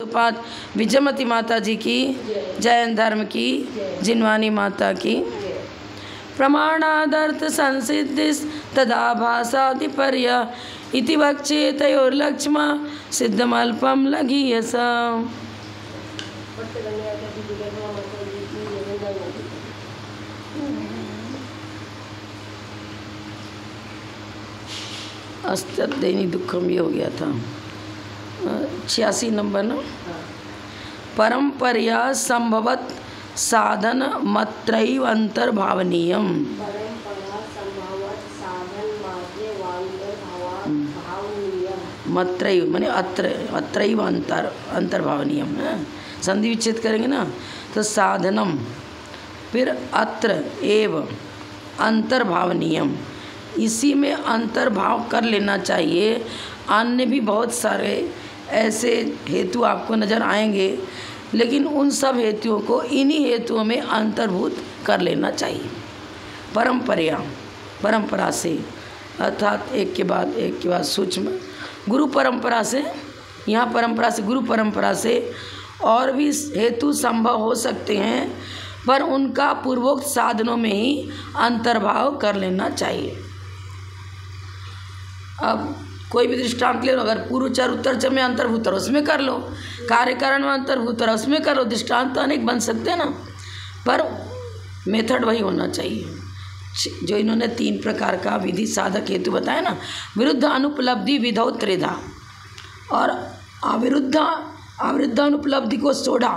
पाठ विजयमती माता जी की, जैन धर्म की, जिनवानी माता की। प्रमाणादर्थ संसिद्धिस तदाभासादिपर्य इति वक्षे तयोर्लक्ष्मा सिद्धमल्पम लघीयस। अस्तदेनी दुखम ये हो गया था 86 नंबर ना। परंपरया संभवत साधन मत्रैव अंतर्भावनीयम। मत्रैव माने अत्रैव अंतर्भावनीयम है। संधि विच्छेद करेंगे ना तो साधनम, फिर अत्र एव अंतर्भावनीयम, इसी में अंतर्भाव कर लेना चाहिए। अन्य भी बहुत सारे ऐसे हेतु आपको नज़र आएंगे, लेकिन उन सब हेतुओं को इन्हीं हेतुओं में अंतर्भूत कर लेना चाहिए। परंपरा से अर्थात एक के बाद सूक्ष्म गुरु परंपरा से, यहाँ परंपरा से गुरु परंपरा से और भी हेतु संभव हो सकते हैं, पर उनका पूर्वोक्त साधनों में ही अंतर्भाव कर लेना चाहिए। अब कोई भी दृष्टांत ले लो, अगर पूर्वचर उत्तरचर में अंतर्भूत है उसमें कर लो, कार्य कारण में अंतर्भूत है उसमें कर लो। दृष्टांत तो अनेक बन सकते हैं ना, पर मेथड वही होना चाहिए जो इन्होंने 3 प्रकार का विधि साधक हेतु बताया ना। विरुद्ध अनुपलब्धि विधौ त्रिधा, और अविरुद्ध अनुपलब्धि को सोड़ा।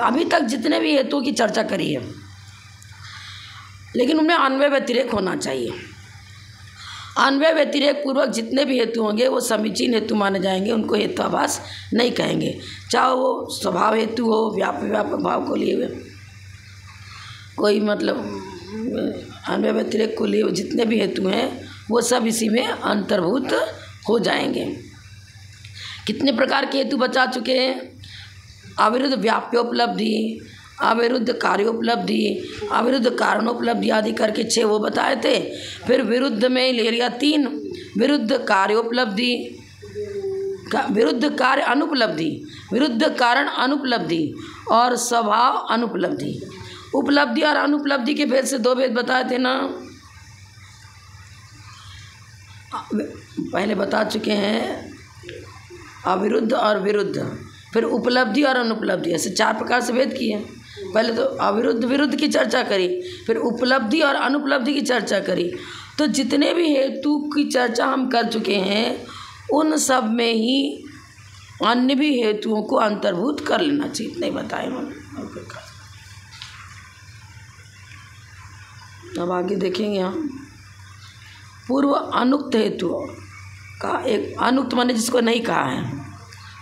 अभी तक जितने भी हेतुओं की चर्चा करी है, लेकिन उनमें अन्वय व्यतिरेक होना चाहिए। अन्वय व्यतिरेक पूर्वक जितने भी हेतु होंगे वो समीचीन हेतु माने जाएंगे, उनको हेतुआभास नहीं कहेंगे। चाहे वो स्वभाव हेतु हो, व्यापक भाव को लिए हुए, कोई मतलब अन्वय व्यतिरेक को लिए हुए जितने भी हेतु हैं वो सब इसी में अंतर्भूत हो जाएंगे। कितने प्रकार के हेतु बचा चुके हैं? अविरुद्ध व्याप्योपलब्धि, अविरुद्ध कार्योपलब्धि, अविरुद्ध कारणोपलब्धि आदि करके 6 वो बताए थे। फिर विरुद्ध में ले लिया 3, विरुद्ध कार्योपलब्धि, विरुद्ध कार्य अनुपलब्धि, विरुद्ध कारण अनुपलब्धि और स्वभाव अनुपलब्धि। उपलब्धि और अनुपलब्धि के भेद से 2 भेद बताए थे ना, पहले बता चुके हैं। अविरुद्ध और विरुद्ध, फिर उपलब्धि और अनुपलब्धि, ऐसे 4 प्रकार से भेद किए। पहले तो अविरुद्ध विरुद्ध की चर्चा करी, फिर उपलब्धि और अनुपलब्धि की चर्चा करी। तो जितने भी हेतु की चर्चा हम कर चुके हैं उन सब में ही अन्य भी हेतुओं को अंतर्भूत कर लेना चाहिए। इतने बताए उन्होंने। अब आगे देखेंगे हम पूर्व अनुक्त हेतु का एक अनुक्त माने जिसको नहीं कहा है,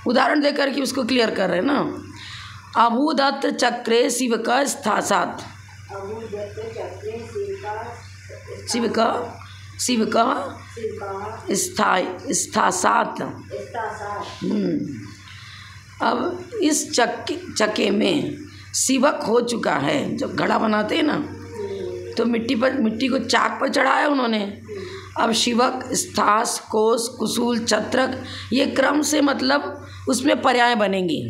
उदाहरण देकर के उसको क्लियर कर रहे हैं ना। अभूदत्त चक्रे शिव का स्थासात, शिव का स्थासात। अब इस चक्के में शिवक हो चुका है। जब घड़ा बनाते हैं ना तो मिट्टी को चाक पर चढ़ाया उन्होंने। अब शिवक, स्थास, कोस, कुसूल, छत्रक, ये क्रम से मतलब उसमें पर्याय बनेंगी,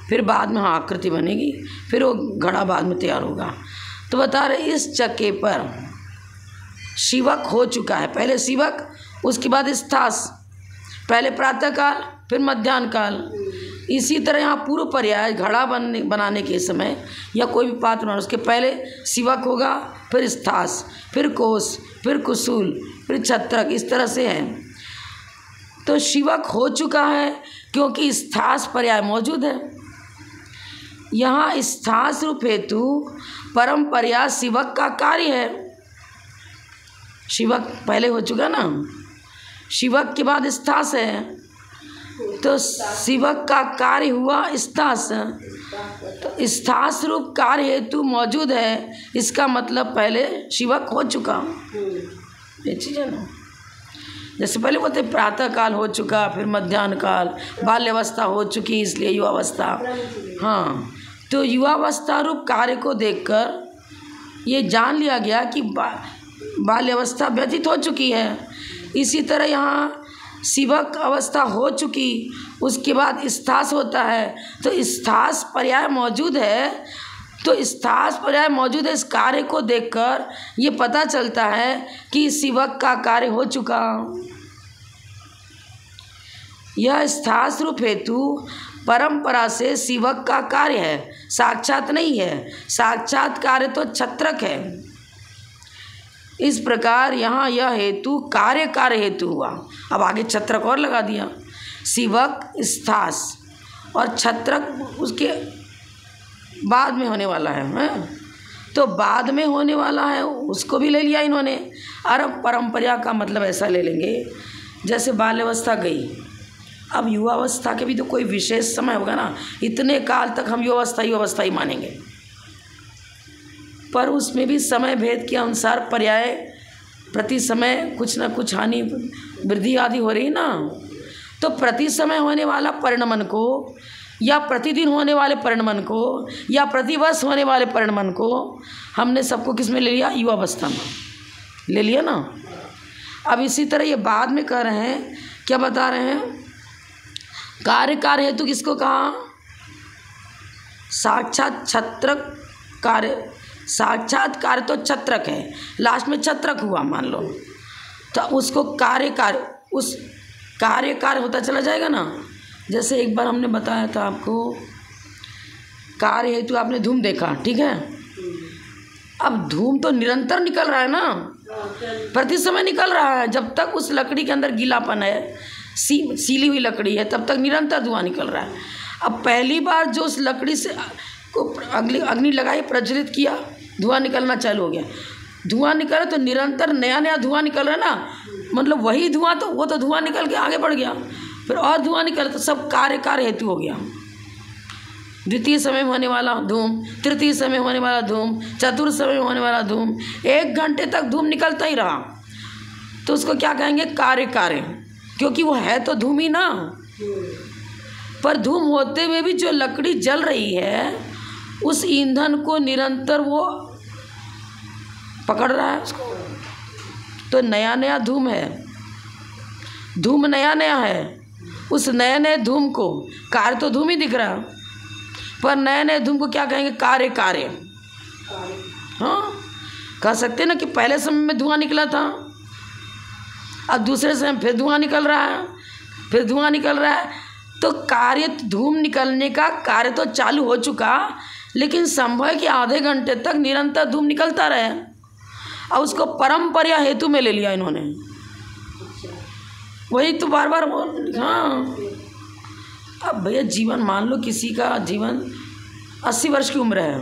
फिर बाद में आकृति बनेगी, फिर वो घड़ा बाद में तैयार होगा। तो बता रहे इस चक्के पर शिवक हो चुका है। पहले शिवक, उसके बाद स्थास, पहले प्रातः काल फिर मध्याह्न काल। इसी तरह यहाँ पूर्व पर्याय घड़ा बनाने के समय या कोई भी पात्र बनाना, उसके पहले शिवक होगा, फिर स्थास, फिर कोस, फिर कुसूल, फिर छत्रक, इस तरह से है। तो शिवक हो चुका है क्योंकि स्थास पर्याय मौजूद है। यहाँ स्थास रूप हेतु परंपरा शिवक का कार्य है। शिवक पहले हो चुका ना, शिवक के बाद स्थास है, तो शिवक का कार्य हुआ स्थास। तो स्थास रूप कार्य हेतु मौजूद है, इसका मतलब पहले शिवक हो चुका। ये चीज़ है ना। जैसे पहले बोलते प्रातः काल हो चुका, फिर मध्याह्न काल, बाल्यावस्था हो चुकी, इसलिए युवावस्था। हाँ, तो युवावस्था रूप कार्य को देखकर ये जान लिया गया कि बाल्यावस्था व्यतीत हो चुकी है। इसी तरह यहाँ शिवक अवस्था हो चुकी, उसके बाद स्थास होता है। तो स्थास पर्याय मौजूद है, तो स्थास पर्याय मौजूद है। इस कार्य को देखकर ये पता चलता है कि शिवक का कार्य हो चुका। यह स्थास रूप हेतु परंपरा से शिवक का कार्य है, साक्षात नहीं है। साक्षात कार्य तो छत्रक है। इस प्रकार यहाँ यह हेतु कार्य हेतु हुआ। अब आगे छत्रक और लगा दिया। शिवक स्थास और छत्रक उसके बाद में होने वाला है, तो बाद में होने वाला है उसको भी ले लिया इन्होंने। और परंपरा का मतलब ऐसा ले लेंगे जैसे बाल्यावस्था गई, अब युवावस्था के भी तो कोई विशेष समय होगा ना। इतने काल तक हम युवावस्था ही मानेंगे, पर उसमें भी समय भेद के अनुसार पर्याय प्रति समय कुछ न कुछ हानि वृद्धि आदि हो रही ना। तो प्रति समय होने वाला परिणमन को, या प्रतिदिन होने वाले परिणमन को, या प्रतिवर्ष होने वाले परिणमन को हमने सबको किस में ले लिया? युवावस्था में ले लिया ना। अब इसी तरह ये बाद में कह रहे हैं, क्या बता रहे हैं? कार्य हेतु किसको कहा? साक्षात छत्रक कार्य। साक्षात कार्य तो छत्रक है, लास्ट में छत्रक हुआ मान लो, तो उसको कार्य उस कार्य होता चला जाएगा ना। जैसे एक बार हमने बताया था आपको, कार्य हेतु आपने धूम देखा, ठीक है। अब धूम तो निरंतर निकल रहा है ना, प्रति समय निकल रहा है। जब तक उस लकड़ी के अंदर गीलापन है, सीली हुई लकड़ी है, तब तक निरंतर धुआं निकल रहा है। अब पहली बार जो उस लकड़ी से को अग्नि लगाई, प्रज्वलित किया, धुआं निकलना चालू हो गया। धुआं निकला तो निरंतर नया धुआं निकल रहा है ना, मतलब वही धुआं, तो वो तो धुआं निकल के आगे बढ़ गया, फिर और धुआं निकला, तो सब कार्य हेतु हो गया। द्वितीय समय में होने वाला धूम, तृतीय समय में होने वाला धूम, चतुर्थ समय में होने वाला धूम, 1 घंटे तक धूम निकलता ही रहा, तो उसको क्या कहेंगे? कार्य, क्योंकि वो है तो धूम ही ना। पर धूम होते हुए भी जो लकड़ी जल रही है, उस ईंधन को निरंतर वो पकड़ रहा है उसको, तो नया धूम है, धूम नया है। उस नए धूम को, कार्य तो धूम ही दिख रहा है, पर नए धूम को क्या कहेंगे? कार्य। हाँ, कह सकते ना कि पहले समय में धुआं निकला था, अब दूसरे समय फिर धुआं निकल रहा है, तो कार्य धूम निकलने का कार्य तो चालू हो चुका, लेकिन संभव है कि आधे घंटे तक निरंतर धूम निकलता रहे, और उसको परंपरा हेतु में ले लिया इन्होंने। वही तो बार। हाँ, अब भैया जीवन मान लो, किसी का जीवन 80 वर्ष की उम्र है,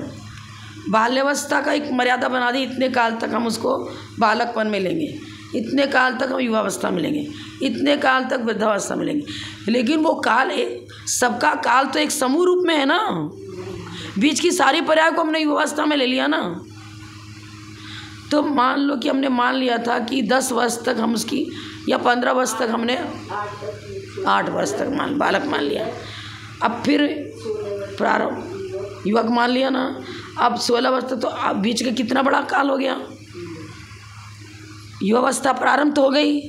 बाल्यावस्था का एक मर्यादा बना दी, इतने काल तक हम उसको बालकपन में लेंगे, इतने काल तक हम युवावस्था में लेंगे, इतने काल तक वृद्धावस्था में लेंगे। लेकिन वो काल, सबका काल तो एक समूह रूप में है ना। बीच की सारी पर्याय को हमने युवावस्था में ले लिया ना। तो मान लो कि हमने मान लिया था कि 10 वर्ष तक हम उसकी, या 15 वर्ष तक हमने, 8 वर्ष तक बालक मान लिया। अब फिर प्रारंभ युवक मान लिया ना। अब 16 वर्ष तक, तो अब बीच का कितना बड़ा काल हो गया। युवावस्था प्रारंभ तो हो गई,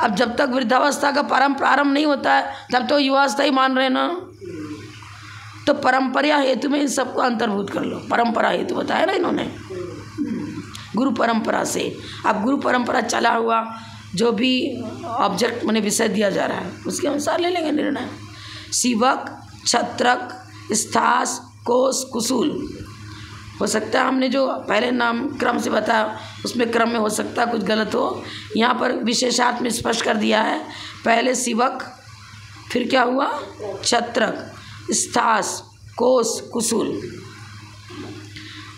अब जब तक वृद्धावस्था का प्रारंभ नहीं होता है, तब तो युवावस्था ही मान रहे ना। तो परंपरा हेतु में इन सबको अंतर्भूत कर लो। परंपरा हेतु बताया ना इन्होंने, गुरु परंपरा से। अब गुरु परंपरा चला हुआ जो भी ऑब्जेक्ट मैंने विषय दिया जा रहा है, उसके अनुसार ले लेंगे निर्णय। शिवक, छत्रक, स्थास, कोस, कुसूल। हो सकता है हमने जो पहले नाम क्रम से बताया, उसमें क्रम में हो सकता है कुछ गलत हो। यहाँ पर विशेषार्थ में स्पष्ट कर दिया है, पहले शिवक, फिर क्या हुआ? छत्रक, स्थास, कोस, कुसूल।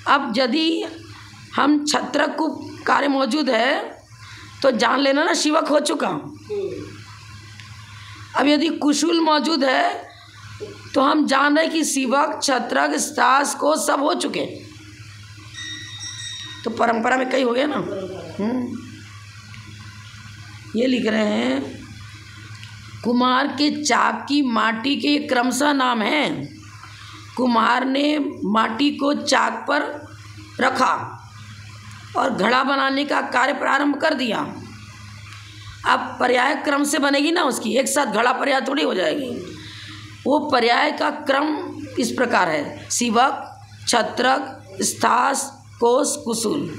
अब यदि हम छत्रक को कार्य मौजूद है तो जान लेना ना शिवक हो चुका। अब यदि कुसूल मौजूद है तो हम जान रहे कि शिवक, छत्रक, स्थास, कोस सब हो चुके। तो परंपरा में कई हो गया ना। ये लिख रहे हैं, कुम्हार के चाक की माटी के क्रमशः नाम हैं। कुम्हार ने माटी को चाक पर रखा और घड़ा बनाने का कार्य प्रारंभ कर दिया। अब पर्याय क्रम से बनेगी ना उसकी, एक साथ घड़ा पर्याय थोड़ी हो जाएगी। वो पर्याय का क्रम इस प्रकार है, सीवक, छत्रक, स्थास, कोस, कुसुल।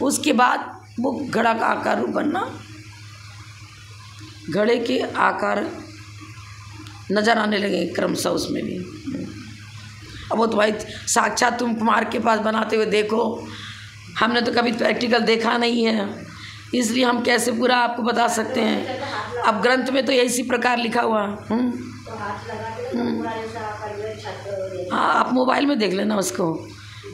उसके बाद वो घड़ा का आकार रूप बनना, घड़े के आकार नजर आने लगे क्रमशः उसमें भी। अब वो तो भाई साक्षात तुम कुमार के पास बनाते हुए देखो, हमने तो कभी प्रैक्टिकल देखा नहीं है, इसलिए हम कैसे पूरा आपको बता सकते हैं। अब ग्रंथ में तो इसी प्रकार लिखा हुआ। हाँ, आप मोबाइल में देख लेना, उसको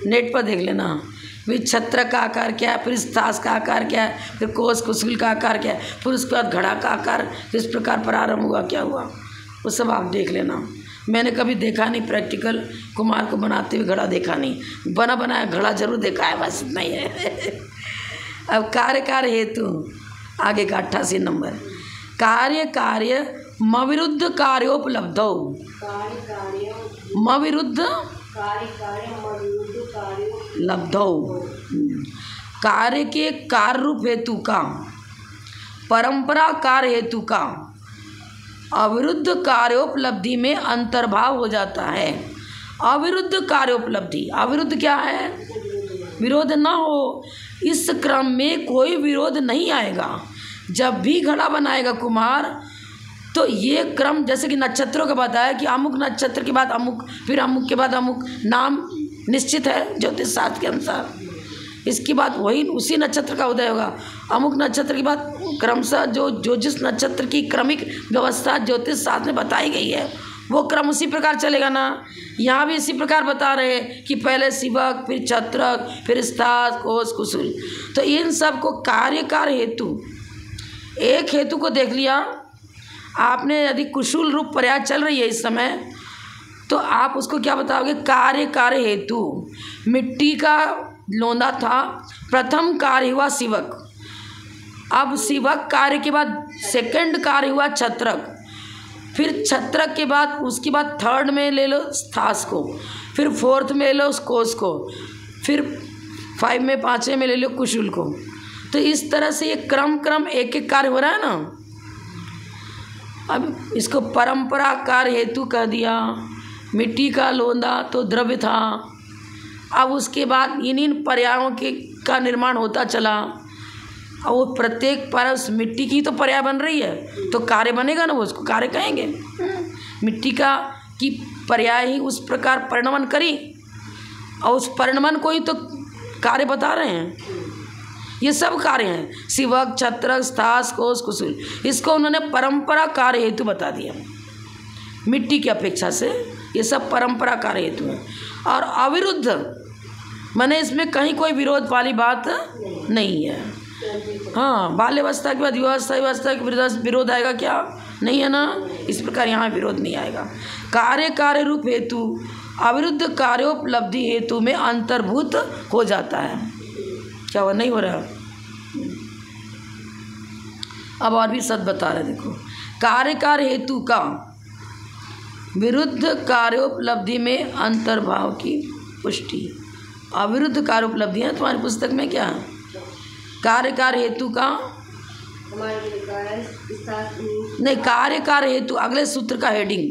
नेट पर देख लेना, फिर छत्र का आकार क्या है, फिर स्थास का आकार क्या है, फिर कोस कुसुल का आकार क्या है, फिर उसके बाद घड़ा का आकार किस प्रकार प्रारंभ हुआ, क्या हुआ, वो सब आप देख लेना। मैंने कभी देखा नहीं प्रैक्टिकल कुमार को बनाते हुए घड़ा देखा नहीं, बना बनाया घड़ा जरूर देखा है, बस इतना ही है। अब कार्य हेतु आगे का 88 नंबर, कार्य मविरुद्ध कार्योपलब्धौ, मविरुद्ध लब्धौ, कार्य के कार्य रूप हेतु का, परंपरा कार्य हेतु का अविरुद्ध कार्योपलब्धि में अंतर्भाव हो जाता है। अविरुद्ध कार्योपलब्धि, अविरुद्ध क्या है, विरोध ना हो, इस क्रम में कोई विरोध नहीं आएगा। जब भी घड़ा बनाएगा कुमार तो ये क्रम, जैसे कि नक्षत्रों का बताया कि अमुक नक्षत्र के बाद अमुक, फिर अमुक के बाद अमुक, नाम निश्चित है ज्योतिष शास्त्र के अनुसार। इसके बाद वही उसी नक्षत्र का उदय होगा, अमुक नक्षत्र के बाद क्रमशः जो जिस नक्षत्र की क्रमिक व्यवस्था ज्योतिष शास्त्र में बताई गई है वो क्रम उसी प्रकार चलेगा ना। यहाँ भी इसी प्रकार बता रहे हैं कि पहले शिवक, फिर छत्रक, फिर स्थास, कोस, कुसुल। तो इन सब को कार्य हेतु, एक हेतु को देख लिया आपने, यदि कुशल रूप पर्याय चल रही है इस समय तो आप उसको क्या बताओगे, कार्य हेतु। मिट्टी का लोंदा था, प्रथम कार्य हुआ शिवक, अब शिवक कार्य के बाद सेकंड कार्य हुआ छत्रक, फिर छत्रक के बाद उसके बाद थर्ड में ले लो स्थास को, फिर फोर्थ में ले लो कोस को, फिर 5 में 5वें में ले लो कुशल को। तो इस तरह से ये क्रम एक एक कार्य हो रहा है ना। अब इसको परंपरा कार्य हेतु कह दिया। मिट्टी का लोंदा तो द्रव्य था, अब उसके बाद इन पर्यायों के का निर्माण होता चला, और वो प्रत्येक पर उस मिट्टी की तो पर्याय बन रही है तो कार्य बनेगा ना, वो उसको कार्य कहेंगे। मिट्टी का की पर्याय ही उस प्रकार परिणमन करी और उस परिणमन को ही तो कार्य बता रहे हैं। ये सब कार्य हैं, शिवक, छत्रक, स्थास, कोस, कुसुल, इसको उन्होंने परंपरा कार्य हेतु बता दिया। मिट्टी की अपेक्षा से ये सब परंपरा कार्य हेतु है। और अविरुद्ध माने इसमें कहीं कोई विरोध वाली बात नहीं है। हाँ, बाल्यावस्था के बाद युवावस्था के विरोध आएगा क्या, नहीं है ना। इस प्रकार यहाँ विरोध नहीं आएगा। कार्य रूप हेतु अविरुद्ध कार्योपलब्धि हेतु में अंतर्भूत हो जाता है। क्या वो नहीं हो रहा। अब और भी सद बता रहे, देखो कार्य हेतु का विरुद्ध कार्योपलब्धि में अंतर्भाव की पुष्टि। अविरुद्ध कार्योपलब्धि है तुम्हारी पुस्तक में क्या, कार्य हेतु का नहीं, कार्य हेतु अगले सूत्र का हेडिंग,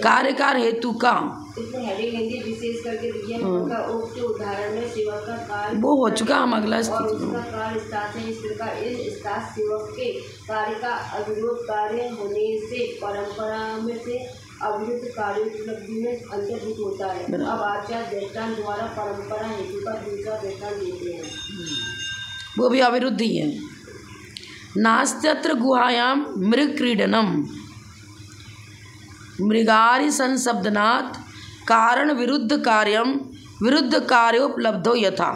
कार्य हेतु का विशेष करके उदाहरण में शिवक का कार्य वो हो चुका। हम अगला और उसका कार्य शिवक के कार्य का अविरोध कार्य होने से परंपरा में से अविरुद्ध कार्य उपलब्धि में अंतर्भूत होता है। अब आचार्य दृष्टांत द्वारा परंपरा हेतु का दूसरा दृष्टांत देते हैं, वो भी अविरुद्ध ही है। नास्त्यत्र गुहायाम मृग क्रीडनम मृगारि संशब्दनात् कारण विरुद्ध कार्यम विरुद्ध कार्योपलब्धो यथा।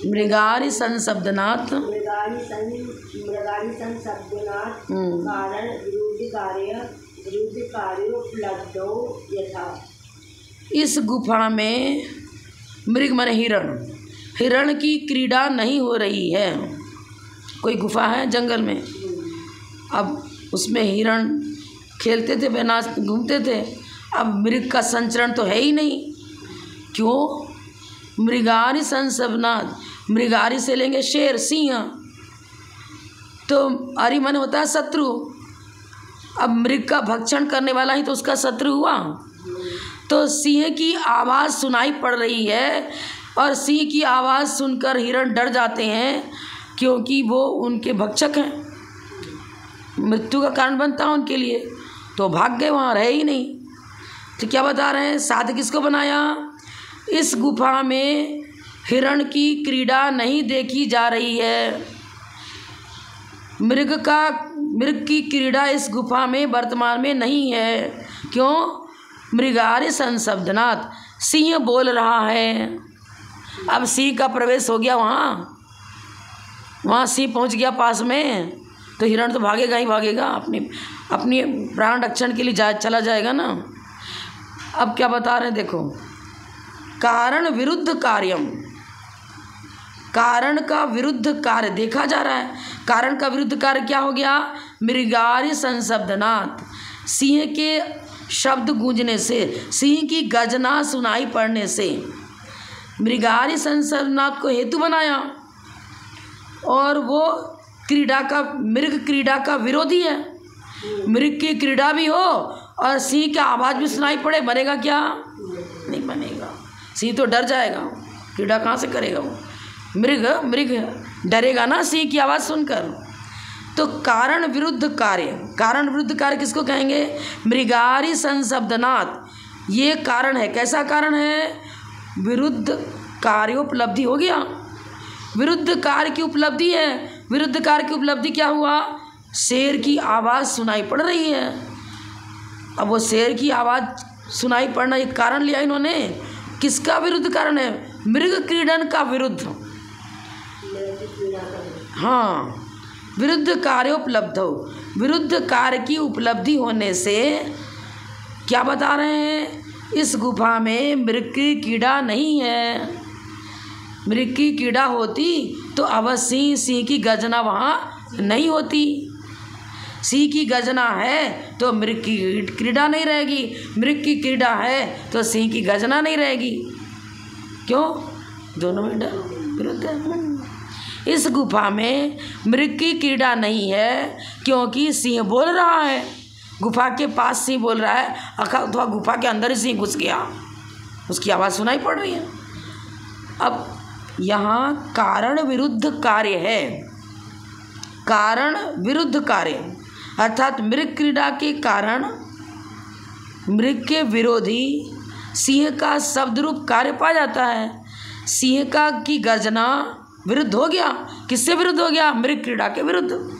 मृगारि संशब्दनात् कारण विरुद्ध कार्योपलब्धो यथा। इस गुफा में मृग मन हिरण की क्रीड़ा नहीं हो रही है। कोई गुफा है जंगल में, अब उसमें हिरण खेलते थे, बेनाज घूमते थे। अब मृग का संचरण तो है ही नहीं। क्यों? मृगारी संसवनाद, मृगारी से लेंगे शेर, सिंह, तो अरि मन होता है शत्रु। अब मृग का भक्षण करने वाला ही तो उसका शत्रु हुआ। तो सिंह की आवाज़ सुनाई पड़ रही है और सिंह की आवाज़ सुनकर हिरण डर जाते हैं, क्योंकि वो उनके भक्षक हैं, मृत्यु का कारण बनता है उनके लिए। तो भाग गए, वहाँ रहे ही नहीं। तो क्या बता रहे हैं, साध किसको बनाया? इस गुफा में हिरण की क्रीड़ा नहीं देखी जा रही है। मृग की क्रीड़ा इस गुफा में वर्तमान में नहीं है। क्यों? मृगारी संशब्दनाथ, सिंह बोल रहा है। अब सिंह का प्रवेश हो गया वहाँ सिंह पहुँच गया पास में, तो हिरण तो भागेगा ही भागेगा, अपनी प्राण रक्षण के लिए चला जाएगा ना। अब क्या बता रहे हैं, देखो, कारण विरुद्ध कार्यम, कारण का विरुद्ध कार्य देखा जा रहा है। कारण का विरुद्ध कार्य क्या हो गया? मृगारी संशब्दनाथ, सिंह के शब्द गूंजने से, सिंह की गर्जना सुनाई पड़ने से मृगारी संशब्दनाथ को हेतु बनाया, और वो मृग क्रीड़ा का विरोधी है। मृग की क्रीड़ा भी हो और सिंह की आवाज़ भी सुनाई पड़े, बनेगा क्या? नहीं बनेगा। सिंह तो डर जाएगा, क्रीड़ा कहाँ से करेगा वो? मृग डरेगा ना सिंह की आवाज़ सुनकर। तो कारण विरुद्ध कार्य, कारण विरुद्ध कार्य किसको कहेंगे? मृगारी संशब्दनाथ, ये कारण है। कैसा कारण है? विरुद्ध कार्योपलब्धि हो गया, विरुद्ध कार्य की उपलब्धि है। विरुद्ध कार्य की उपलब्धि क्या हुआ? शेर की आवाज़ सुनाई पड़ रही है। अब वो शेर की आवाज़ सुनाई पड़ना एक कारण लिया इन्होंने। किसका विरुद्ध कारण है? मृग क्रीडन का विरुद्ध। हाँ, विरुद्ध कार्योपलब्ध हो, विरुद्ध कार्य की उपलब्धि होने से क्या बता रहे हैं? इस गुफा में मृग की कीड़ा नहीं है। मृग की कीड़ा होती तो अवश्य सिंह की गर्जना वहाँ नहीं होती। सिंह की गर्जना है तो मृग की क्रीड़ा नहीं रहेगी, मृग की क्रीड़ा है तो सिंह की गर्जना नहीं रहेगी। क्यों? दोनों में विरुद्ध है। इस गुफा में मृग की क्रीड़ा नहीं है क्योंकि सिंह बोल रहा है। गुफा के पास सिंह बोल रहा है, अथवा गुफा के अंदर ही सिंह घुस गया, उसकी आवाज़ सुनाई पड़ रही है। अब यहाँ कारण विरुद्ध कार्य है। कारण विरुद्ध कार्य अर्थात मृग क्रीड़ा के कारण मृग के विरोधी सिंह का शब्द रूप कार्य पा जाता है। सिंह का की गर्जना विरुद्ध हो गया। किससे विरुद्ध हो गया? मृग क्रीड़ा के विरुद्ध।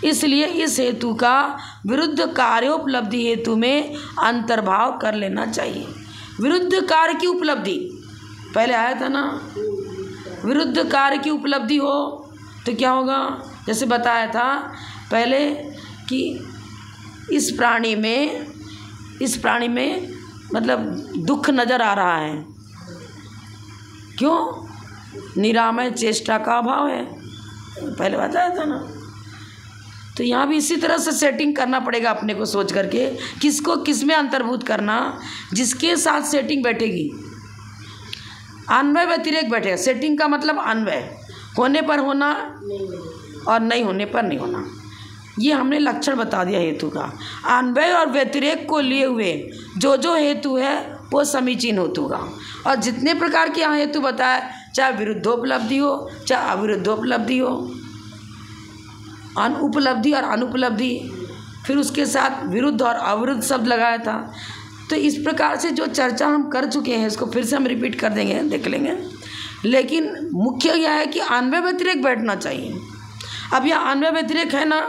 इसलिए इस हेतु का विरुद्ध कार्योपलब्धि हेतु में अंतर्भाव कर लेना चाहिए। विरुद्ध कार्य की उपलब्धि पहले आया था ना, विरुद्ध कार्य की उपलब्धि हो तो क्या होगा? जैसे बताया था पहले कि इस प्राणी में मतलब दुख नज़र आ रहा है। क्यों? निरामय चेष्टा का अभाव है, पहले बताया था ना। तो यहाँ भी इसी तरह से सेटिंग करना पड़ेगा अपने को, सोच करके किसको किस में अंतर्भूत करना, जिसके साथ सेटिंग बैठेगी। अन्वय व्यतिरेक बैठेगा। सेटिंग का मतलब अन्वय होने पर होना और नहीं होने पर नहीं होना। ये हमने लक्षण बता दिया हेतु का। अन्वय और व्यतिरेक को लिए हुए जो हेतु है वो समीचीन हेतु का। और जितने प्रकार के यहाँ हेतु बताए, चाहे विरुद्धोपलब्धि हो चाहे अविरुद्धोपलब्धि हो, अनुपलब्धि और अनुपलब्धि, फिर उसके साथ विरुद्ध और अविरुद्ध शब्द लगाया था। तो इस प्रकार से जो चर्चा हम कर चुके हैं इसको फिर से हम रिपीट कर देंगे, देख लेंगे। लेकिन मुख्य यह है कि अन्वय व्यतिरेक बैठना चाहिए। अब यह अन्वय व्यतिरेक है ना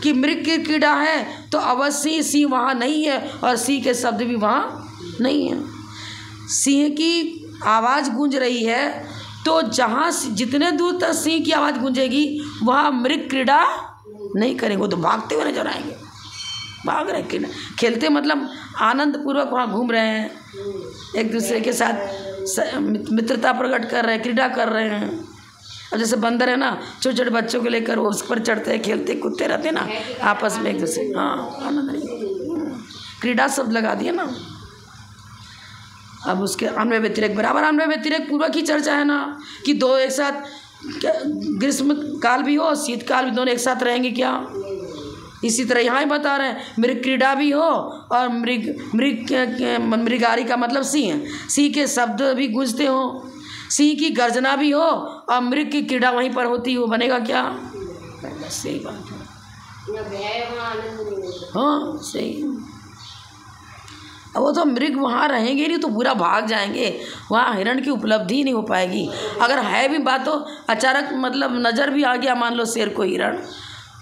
कि मृग की क्रीड़ा है तो अवश्य सिंह वहाँ नहीं है और सिंह के शब्द भी वहाँ नहीं है। सिंह की आवाज़ गूंज रही है तो जहाँ जितने दूर तक सिंह की आवाज़ गूंजेगी वहाँ मृग क्रीड़ा नहीं करेंगे, वो तो भागते हुए नजर आएंगे। भाग रहे क्रीड़ा खेलते मतलब आनंद पूर्वक वहाँ घूम रहे हैं, एक दूसरे के साथ मित्रता प्रकट कर रहे हैं, क्रीड़ा कर रहे हैं। अब जैसे बंदर है ना, छोटे छोटे बच्चों को लेकर वो उस पर चढ़ते हैं, खेलते कूदते रहते हैं ना आपस में एक दूसरे। हाँ, आनंद क्रीड़ा शब्द लगा दिया ना। अब उसके अन्वय व्यतिरेक बराबर अन्वय व्यतिरेक पूर्वक की चर्चा है ना, कि दो एक साथ, ग्रीष्म काल भी हो शीतकाल भी, दोनों एक साथ रहेंगे क्या। इसी तरह यहाँ ही बता रहे हैं, मृग क्रीड़ा भी हो और मृगारी का मतलब सिंह, सिंह के शब्द भी गूंजते हो, सिंह की गर्जना भी हो और मृग की क्रीड़ा वहीं पर होती हो, बनेगा क्या। बस यही बात है। हाँ सही। अब वो तो मृग वहाँ रहेंगे नहीं तो पूरा भाग जाएंगे, वहाँ हिरण की उपलब्धि नहीं हो पाएगी। अगर है भी बात तो अचानक मतलब नज़र भी आ गया मान लो शेर को हिरण,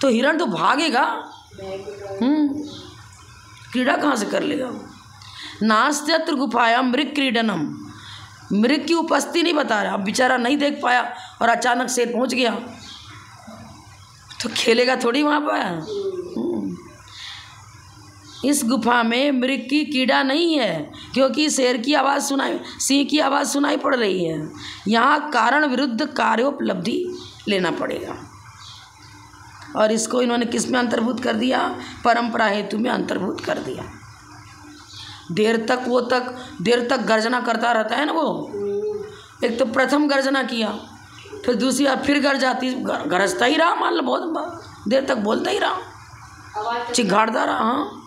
तो हिरण तो भागेगा, क्रीड़ा कहाँ से कर लेगा। नास्त्यत्र गुफायां मृग क्रीडनम, मृग की उपस्थिति नहीं बता रहा, अब बेचारा नहीं देख पाया और अचानक शेर पहुँच गया तो खेलेगा थोड़ी वहाँ पर। इस गुफा में मृग की कीड़ा नहीं है, क्योंकि शेर की आवाज़ सुनाई, सिंह की आवाज़ सुनाई पड़ रही है। यहाँ कारण विरुद्ध कार्योपलब्धि लेना पड़ेगा, और इसको इन्होंने किस में अंतर्भूत कर दिया, परंपरा हेतु में अंतर्भूत कर दिया। देर तक गर्जना करता रहता है ना वो, एक तो प्रथम गर्जना किया, फिर दूसरी बार फिर गरजता ही रहा, मान लो बहुत देर तक बोलता ही रहा, चिघाड़ता रहा। हाँ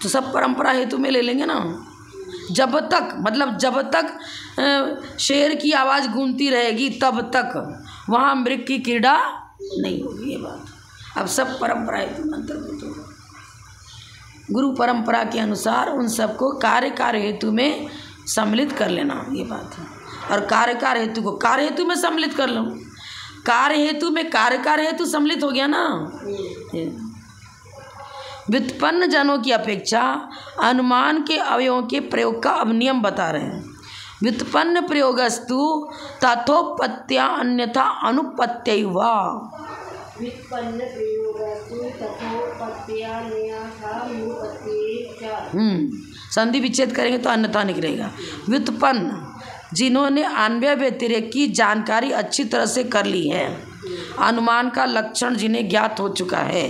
तो सब परंपरा हेतु में ले लेंगे ना। जब तक शेर की आवाज़ गूंजती रहेगी तब तक वहाँ मृग की क्रीड़ा नहीं होगी, ये बात। अब सब परंपरा हेतु में अंतर्भूत होगा। गुरु परंपरा के अनुसार उन सबको कार्य हेतु में सम्मिलित कर लेना, ये बात है। और कार्य हेतु को कार्य हेतु में सम्मिलित कर लो, कार्य हेतु में कार्य हेतु सम्मिलित हो गया ना। व्युत्पन्न जनों की अपेक्षा अनुमान के अवयवों के प्रयोग का अब नियम बता रहे हैं। व्युत्पन्न प्रयोगस्तु तथोपत्या अन्यथा अनुपत्यैवा। व्युत्पन्न प्रयोगस्तु तथोपत्या अन्यथा अनुपत्यैवा। संधि विच्छेद करेंगे तो अन्यथा निकलेगा। व्युत्पन्न जिन्होंने अन्वय व्यतिरेक की जानकारी अच्छी तरह से कर ली है, अनुमान का लक्षण जिन्हें ज्ञात हो चुका है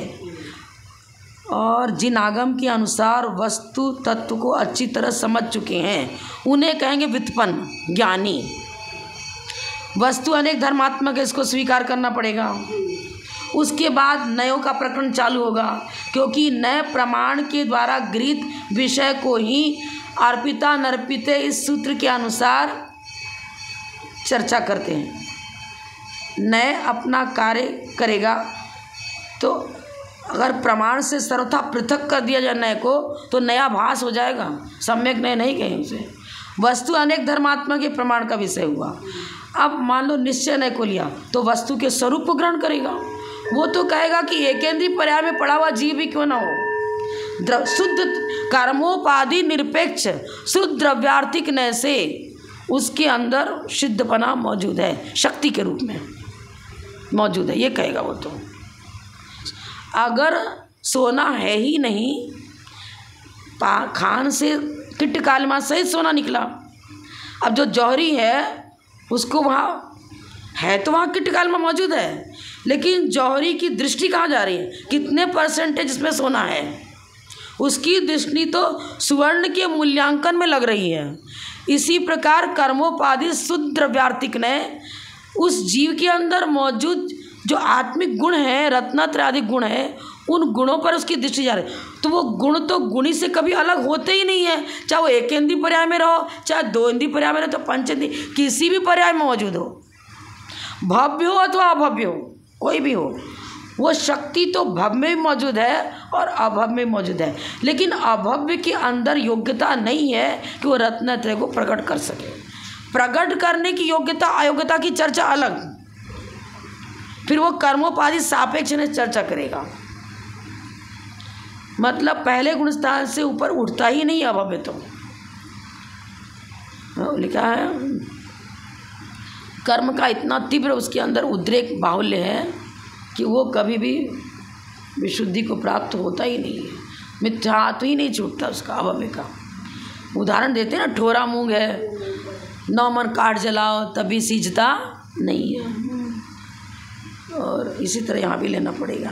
और जिन आगम के अनुसार वस्तु तत्व को अच्छी तरह समझ चुके हैं, उन्हें कहेंगे व्युत्पन्न ज्ञानी। वस्तु अनेक धर्मात्मक है, इसको स्वीकार करना पड़ेगा। उसके बाद नयों का प्रकरण चालू होगा, क्योंकि नए प्रमाण के द्वारा गृहीत विषय को ही अर्पिता नर्पिते इस सूत्र के अनुसार चर्चा करते हैं। नए अपना कार्य करेगा, तो अगर प्रमाण से सर्वथा पृथक कर दिया जाए नए को तो नया भास हो जाएगा, सम्यक नए नहीं कहें उसे। वस्तु अनेक धर्मात्मक के प्रमाण का विषय हुआ। अब मान लो निश्चय नए को लिया तो वस्तु के स्वरूप को ग्रहण करेगा। वो तो कहेगा कि एकेंद्रीय पर्याय में पड़ा हुआ जीव भी क्यों ना हो, शुद्ध कर्मोपाधि निरपेक्ष शुद्ध द्रव्यार्थिक नय से उसके अंदर सिद्धपना मौजूद है, शक्ति के रूप में मौजूद है, ये कहेगा वो। तो अगर सोना है ही नहीं, खान से किट कालिमा सहित सोना निकला, अब जो जौहरी है उसको वहाँ है तो वहाँ किट कालिमा मौजूद है, लेकिन जौहरी की दृष्टि कहाँ जा रही है, कितने परसेंटेज इसमें सोना है, उसकी दृष्टि तो सुवर्ण के मूल्यांकन में लग रही है। इसी प्रकार कर्मोपाधि शुद्ध द्रव्यार्थिक ने उस जीव के अंदर मौजूद जो आत्मिक गुण है, रत्नात्रयादि गुण है, उन गुणों पर उसकी दृष्टि जा रही है। तो वो गुण तो गुणी से कभी अलग होते ही नहीं है, चाहे वो एकेंद्रीय पर्याय में रहो, चाहे दो इंद्रिय पर्याय में रहो, तो पंचेंद्रिय किसी भी पर्याय में मौजूद हो, भव्य हो अथवा अभव्य हो, कोई भी हो, वो शक्ति तो भव्य में भी मौजूद है और अभव्य में मौजूद है। लेकिन अभव्य के अंदर योग्यता नहीं है कि वो रत्नत्रय को प्रकट कर सके। प्रकट करने की योग्यता अयोग्यता की चर्चा अलग, फिर वो कर्मोपाधि सापेक्ष ने चर्चा करेगा। मतलब पहले गुणस्थान से ऊपर उठता ही नहीं अभव्य। तो लिखा है कर्म का इतना तीव्र उसके अंदर उद्रेक बाहुल्य है कि वो कभी भी विशुद्धि को प्राप्त होता ही नहीं है, मिथ्यात्व ही नहीं छूटता उसका अभव्य का। उदाहरण देते हैं ना, ठोरा मूंग है, 9 मन काट जलाओ तभी सींचता नहीं है। और इसी तरह यहाँ भी लेना पड़ेगा।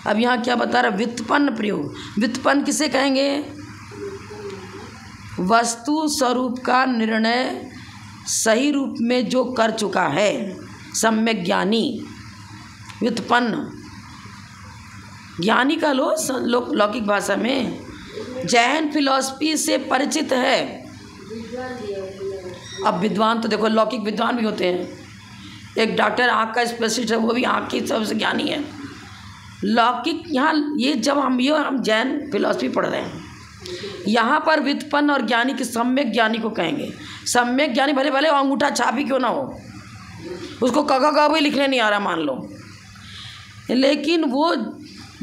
अब यहाँ क्या बता रहा, व्युत्पन्न प्रयोग। व्युत्पन्न किसे कहेंगे, वस्तु स्वरूप का निर्णय सही रूप में जो कर चुका है सम्यक ज्ञानी, व्युत्पन्न ज्ञानी का लौकिक भाषा में जैन फिलॉसफी से परिचित है। अब विद्वान तो देखो लौकिक विद्वान भी होते हैं, एक डॉक्टर आँख का स्पेशलिस्ट है, वो भी आँख की सबसे ज्ञानी है। लौकिक यहाँ ये जब हम जैन फिलॉसफी पढ़ रहे हैं, यहाँ पर व्युत्पन्न और ज्ञानी के सम्यक ज्ञानी को कहेंगे। सम्यक ज्ञानी भले भले अंगूठा छापी क्यों ना हो, उसको क भी लिखने नहीं आ रहा मान लो, लेकिन वो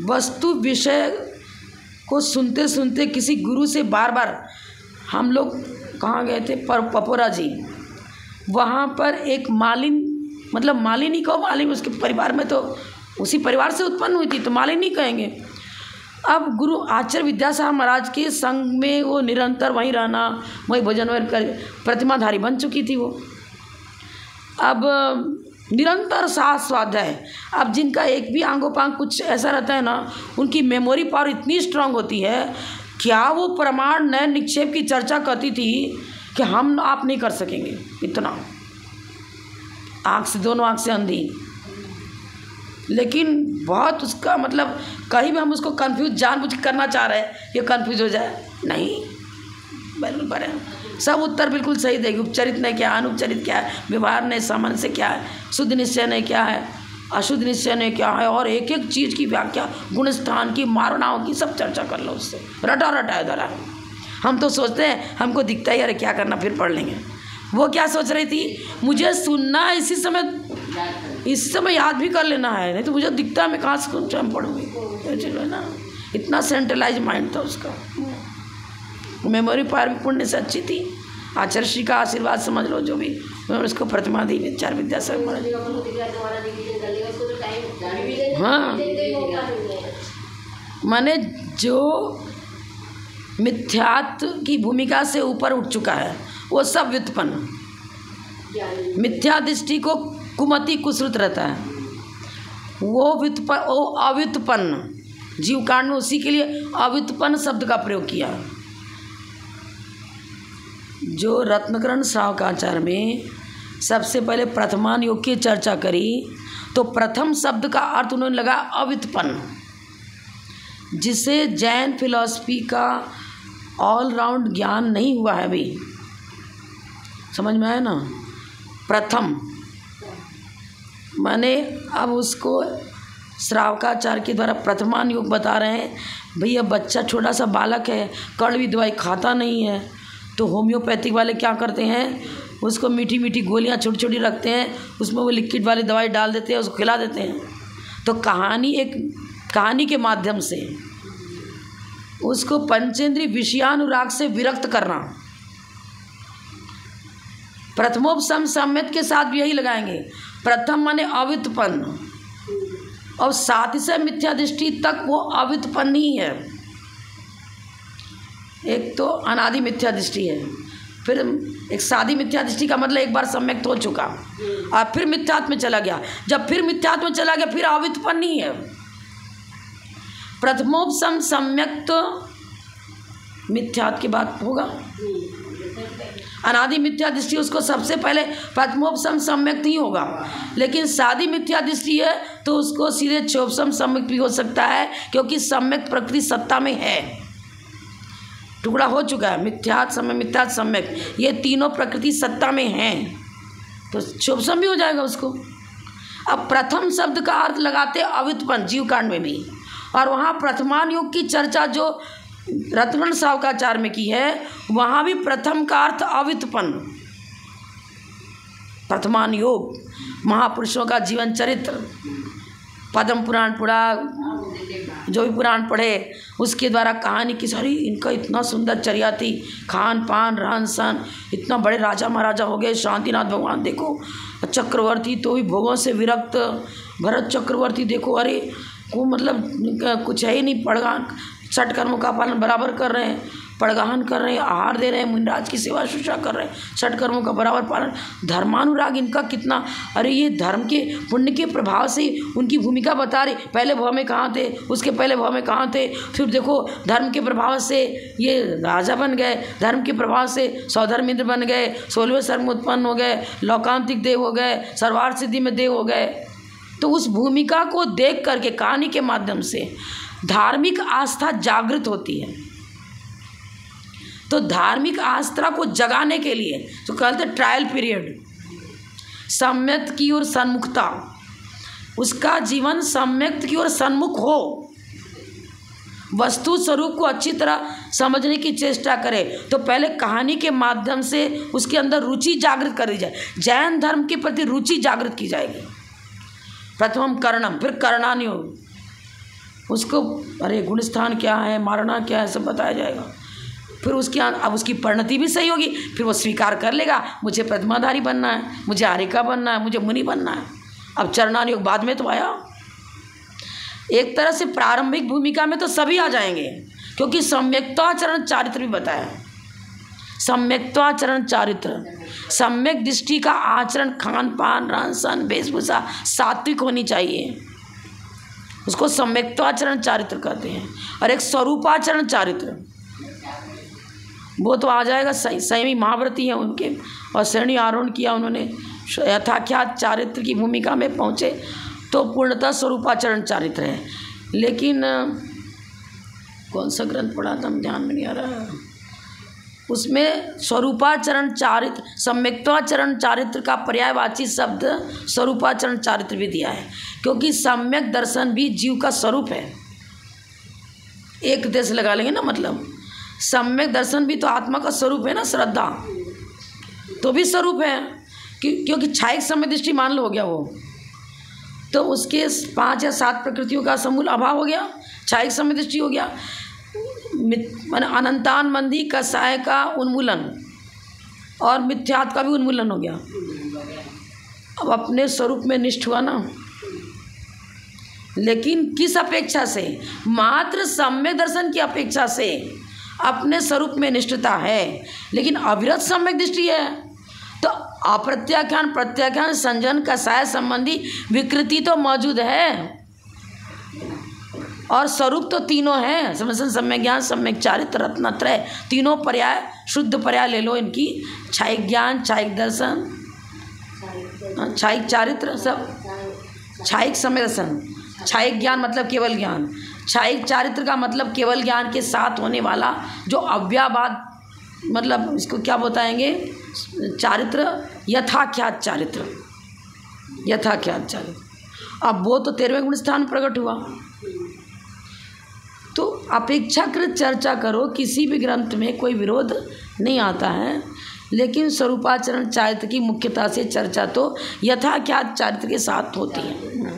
वस्तु विषय को सुनते सुनते किसी गुरु से बार बार, हम लोग कहाँ गए थे पपोरा जी, वहाँ पर एक मालिन, मतलब मालिनी कहो, मालिन उसके परिवार में तो उसी परिवार से उत्पन्न हुई थी तो मालिनी कहेंगे। अब गुरु आचार्य विद्यासागर महाराज के संग में वो निरंतर वहीं रहना, वहीं भोजन वगैरह कर प्रतिमाधारी बन चुकी थी वो। अब निरंतर साथ स्वाध्याय, अब जिनका एक भी आंगोपांग कुछ ऐसा रहता है ना, उनकी मेमोरी पावर इतनी स्ट्रांग होती है, क्या वो प्रमाण नए निक्षेप की चर्चा करती थी कि हम आप नहीं कर सकेंगे इतना, आँख से दोनों आँख से अंधी, लेकिन बहुत उसका मतलब कहीं भी हम उसको कंफ्यूज जानबूझ करना चाह रहे हैं ये कंफ्यूज हो जाए, नहीं बिल्कुल बड़े सब उत्तर बिल्कुल सही देगी। उपचरित ने क्या, अनुपचरित क्या है, व्यवहार ने सामान्य से क्या है, शुद्ध निश्चय ने क्या है, अशुद्ध निश्चय ने क्या है, और एक एक चीज़ की व्याख्या, गुण स्थान की, मारणाओं की, सब चर्चा कर लो उससे, रटा रटा इधर है। हम तो सोचते हैं हमको दिखता है अरे क्या करना फिर पढ़ लेंगे, वो क्या सोच रही थी मुझे सुनना है इसी समय याद भी कर लेना है, नहीं तो मुझे दिखता है मैं कहाँ से पढ़ूँगी ना। इतना सेंट्रलाइज माइंड था उसका, मेमोरी पावर भी पुण्य से अच्छी थी। आचार्य श्री का आशीर्वाद समझ लो जो भी, उन्होंने उसको प्रतिमा दी आचार्य विद्यासागर महाराज। हाँ माने जो मिथ्यात्व की भूमिका से ऊपर उठ चुका है वो सब व्युत्पन्न, मिथ्या दृष्टि को कुमति कुश्रुत रहता है, वो अव्युत्पन्न जीव कांड में उसी के लिए अव्युत्पन्न शब्द का प्रयोग किया। जो रत्नकरण श्रावकाचार्य में सबसे पहले प्रथमान योग की चर्चा करी तो प्रथम शब्द का अर्थ उन्होंने लगा अव्युत्पन्न, जिसे जैन फिलॉसफी का ऑलराउंड ज्ञान नहीं हुआ है अभी, समझ में आया ना। प्रथम माने अब उसको श्रावकाचार्य के द्वारा प्रथमान योग बता रहे हैं। भैया बच्चा छोटा सा बालक है, कड़वी दवाई खाता नहीं है, तो होम्योपैथिक वाले क्या करते हैं, उसको मीठी मीठी गोलियां छोटी छोटी रखते हैं, उसमें वो लिक्विड वाली दवाई डाल देते हैं, उसको खिला देते हैं। तो कहानी के माध्यम से उसको पंचेंद्रिय विषयानुराग से विरक्त करना, प्रथमोपसम सम्यक के साथ भी यही लगाएंगे। प्रथम माने अव्युत्पन्न, और साथ ही से मिथ्या दृष्टि तक वो अव्युत्पन्न ही है। एक तो अनादि मिथ्या दृष्टि है, फिर एक सादी मिथ्या दृष्टि का मतलब एक बार सम्यक हो चुका और फिर मिथ्यात्व में चला गया, जब फिर मिथ्यात्व में चला गया फिर अव्युत्पन्न ही है। प्रथमोपसम सम्यक तो मिथ्यात्व की बात होगा, अनादि मिथ्या दृष्टि उसको सबसे पहले प्रथमोपसम सम्यक ही होगा, लेकिन सादी मिथ्या दृष्टि है तो उसको सीधे चौपसम सम्यक भी हो सकता है, क्योंकि सम्यक प्रकृति सत्ता में है, टुकड़ा हो चुका है। मिथ्यात् सम्यक, मिथ्यात् सम्यक, ये तीनों प्रकृति सत्ता में हैं, तो चौपसम भी हो जाएगा उसको। अब प्रथम शब्द का अर्थ लगाते अव्युत्पन्न जीव कांड में भी, और वहाँ प्रथमान योग की चर्चा जो रत्नकरण श्रावकाचार्य में की है, वहाँ भी प्रथम का अर्थ अव्युत्पन्न। प्रथमान योग, महापुरुषों का जीवन चरित्र, पद्म पुराण पढ़ा, जो भी पुराण पढ़े उसके द्वारा कहानी की सारी, इनका इतना सुंदर चर्या थी, खान पान रहन सहन, इतना बड़े राजा महाराजा हो गए। शांतिनाथ भगवान देखो, चक्रवर्ती तो भी भोगों से विरक्त, भरत चक्रवर्ती देखो, अरे को मतलब कुछ है ही नहीं, पड़गा छठ कर्मों का पालन बराबर कर रहे हैं, पड़गाहन कर रहे हैं, आहार दे रहे हैं, मुनिराज की सेवा शुश्रूषा कर रहे हैं, षट कर्मों का बराबर पालन, धर्मानुराग इनका कितना। अरे ये धर्म के पुण्य के प्रभाव से उनकी भूमिका बता रही। पहले भव में कहाँ थे, उसके पहले भव में कहाँ थे, फिर देखो धर्म के प्रभाव से ये राजा बन गए, धर्म के प्रभाव से सौधर्म इंद्र बन गए, 16वें सर्ग में उत्पन्न हो गए, लौकांतिक देव हो गए, सर्वार्थ सिद्धि में देव हो गए। तो उस भूमिका को देख करके कहानी के माध्यम से धार्मिक आस्था जागृत होती है। तो धार्मिक आस्था को जगाने के लिए तो कहते ट्रायल पीरियड, सम्यक की ओर सन्मुखता, उसका जीवन सम्यक की ओर सन्मुख हो, वस्तु स्वरूप को अच्छी तरह समझने की चेष्टा करे। तो पहले कहानी के माध्यम से उसके अंदर रुचि जागृत कर दी जाए, जैन धर्म के प्रति रुचि जागृत की जाएगी। प्रथम कर्णम, फिर कर्णानुयोग, उसको अरे गुणस्थान क्या है, मारना क्या है, सब बताया जाएगा। फिर उसके अब उसकी परिणति भी सही होगी, फिर वो स्वीकार कर लेगा मुझे प्रतिमाधारी बनना है, मुझे आरिका बनना है, मुझे मुनि बनना है। अब चरणानुयोग बाद में तो आया। एक तरह से प्रारंभिक भूमिका में तो सभी आ जाएंगे, क्योंकि सम्यक्त्वाचरण चारित्र भी बताया। सम्यक्त्वाचरण चारित्र, सम्यक दृष्टि का आचरण, खान पान, रहन सहन, वेशभूषा सात्विक होनी चाहिए, उसको सम्यक्त्वाचरण चारित्र कहते हैं। और एक स्वरूपाचरण चारित्र, वो तो आ जाएगा। संयमी महाव्रती हैं उनके, और श्रेणी आरोहण किया उन्होंने, यथाख्यात चारित्र की भूमिका में पहुँचे तो पूर्णतः स्वरूपाचरण चारित्र है। लेकिन कौन सा ग्रंथ पढ़ा था, ध्यान में नहीं आ रहा है, उसमें स्वरूपाचरण चारित्र, सम्यक्त्वाचरण चारित्र का पर्यायवाची शब्द स्वरूपाचरण चारित्र भी दिया है, क्योंकि सम्यक दर्शन भी जीव का स्वरूप है। एक देश लगा लेंगे ना, मतलब सम्यक दर्शन भी तो आत्मा का स्वरूप है ना, श्रद्धा तो भी स्वरूप है, क्योंकि छायिक सम्यक दृष्टि मान लो हो गया वो, तो उसके 5 या 7 प्रकृतियों का समूल अभाव हो गया, छायिक सम्यक दृष्टि हो गया। अनंतान मंदी कसाय का उन्मूलन और मिथ्यात्व का भी उन्मूलन हो गया। अब अपने स्वरूप में निष्ठ हुआ ना, लेकिन किस अपेक्षा से, मात्र सम्यक दर्शन की अपेक्षा से अपने स्वरूप में निष्ठता है, लेकिन अविरत सम्यक दृष्टि है। तो अप्रत्याख्यान, प्रत्याख्यान, संजन, कसाय संबंधी विकृति तो मौजूद है, और स्वरूप तो तीनों हैं, समझन, सम्यक ज्ञान, सम्यक चारित्र, रत्नत्रय, तीनों पर्याय, शुद्ध पर्याय ले लो इनकी, छायिक ज्ञान, छायिक दर्शन, छायिक चारित्र, सब छायिक सम्यक दर्शन। छायिक ज्ञान मतलब केवल ज्ञान, छायिक चारित्र का मतलब केवल ज्ञान के साथ होने वाला जो अव्याबाद, मतलब इसको क्या बताएंगे, चारित्र, यथाख्यात चारित्र, यथाख्यात चारित्र। अब वो तो 13वें गुण स्थान प्रकट हुआ। तो अपेक्षाकृत चर्चा करो, किसी भी ग्रंथ में कोई विरोध नहीं आता है, लेकिन स्वरूपाचरण चारित्र की मुख्यता से चर्चा तो यथाख्यात चारित्र के साथ होती है।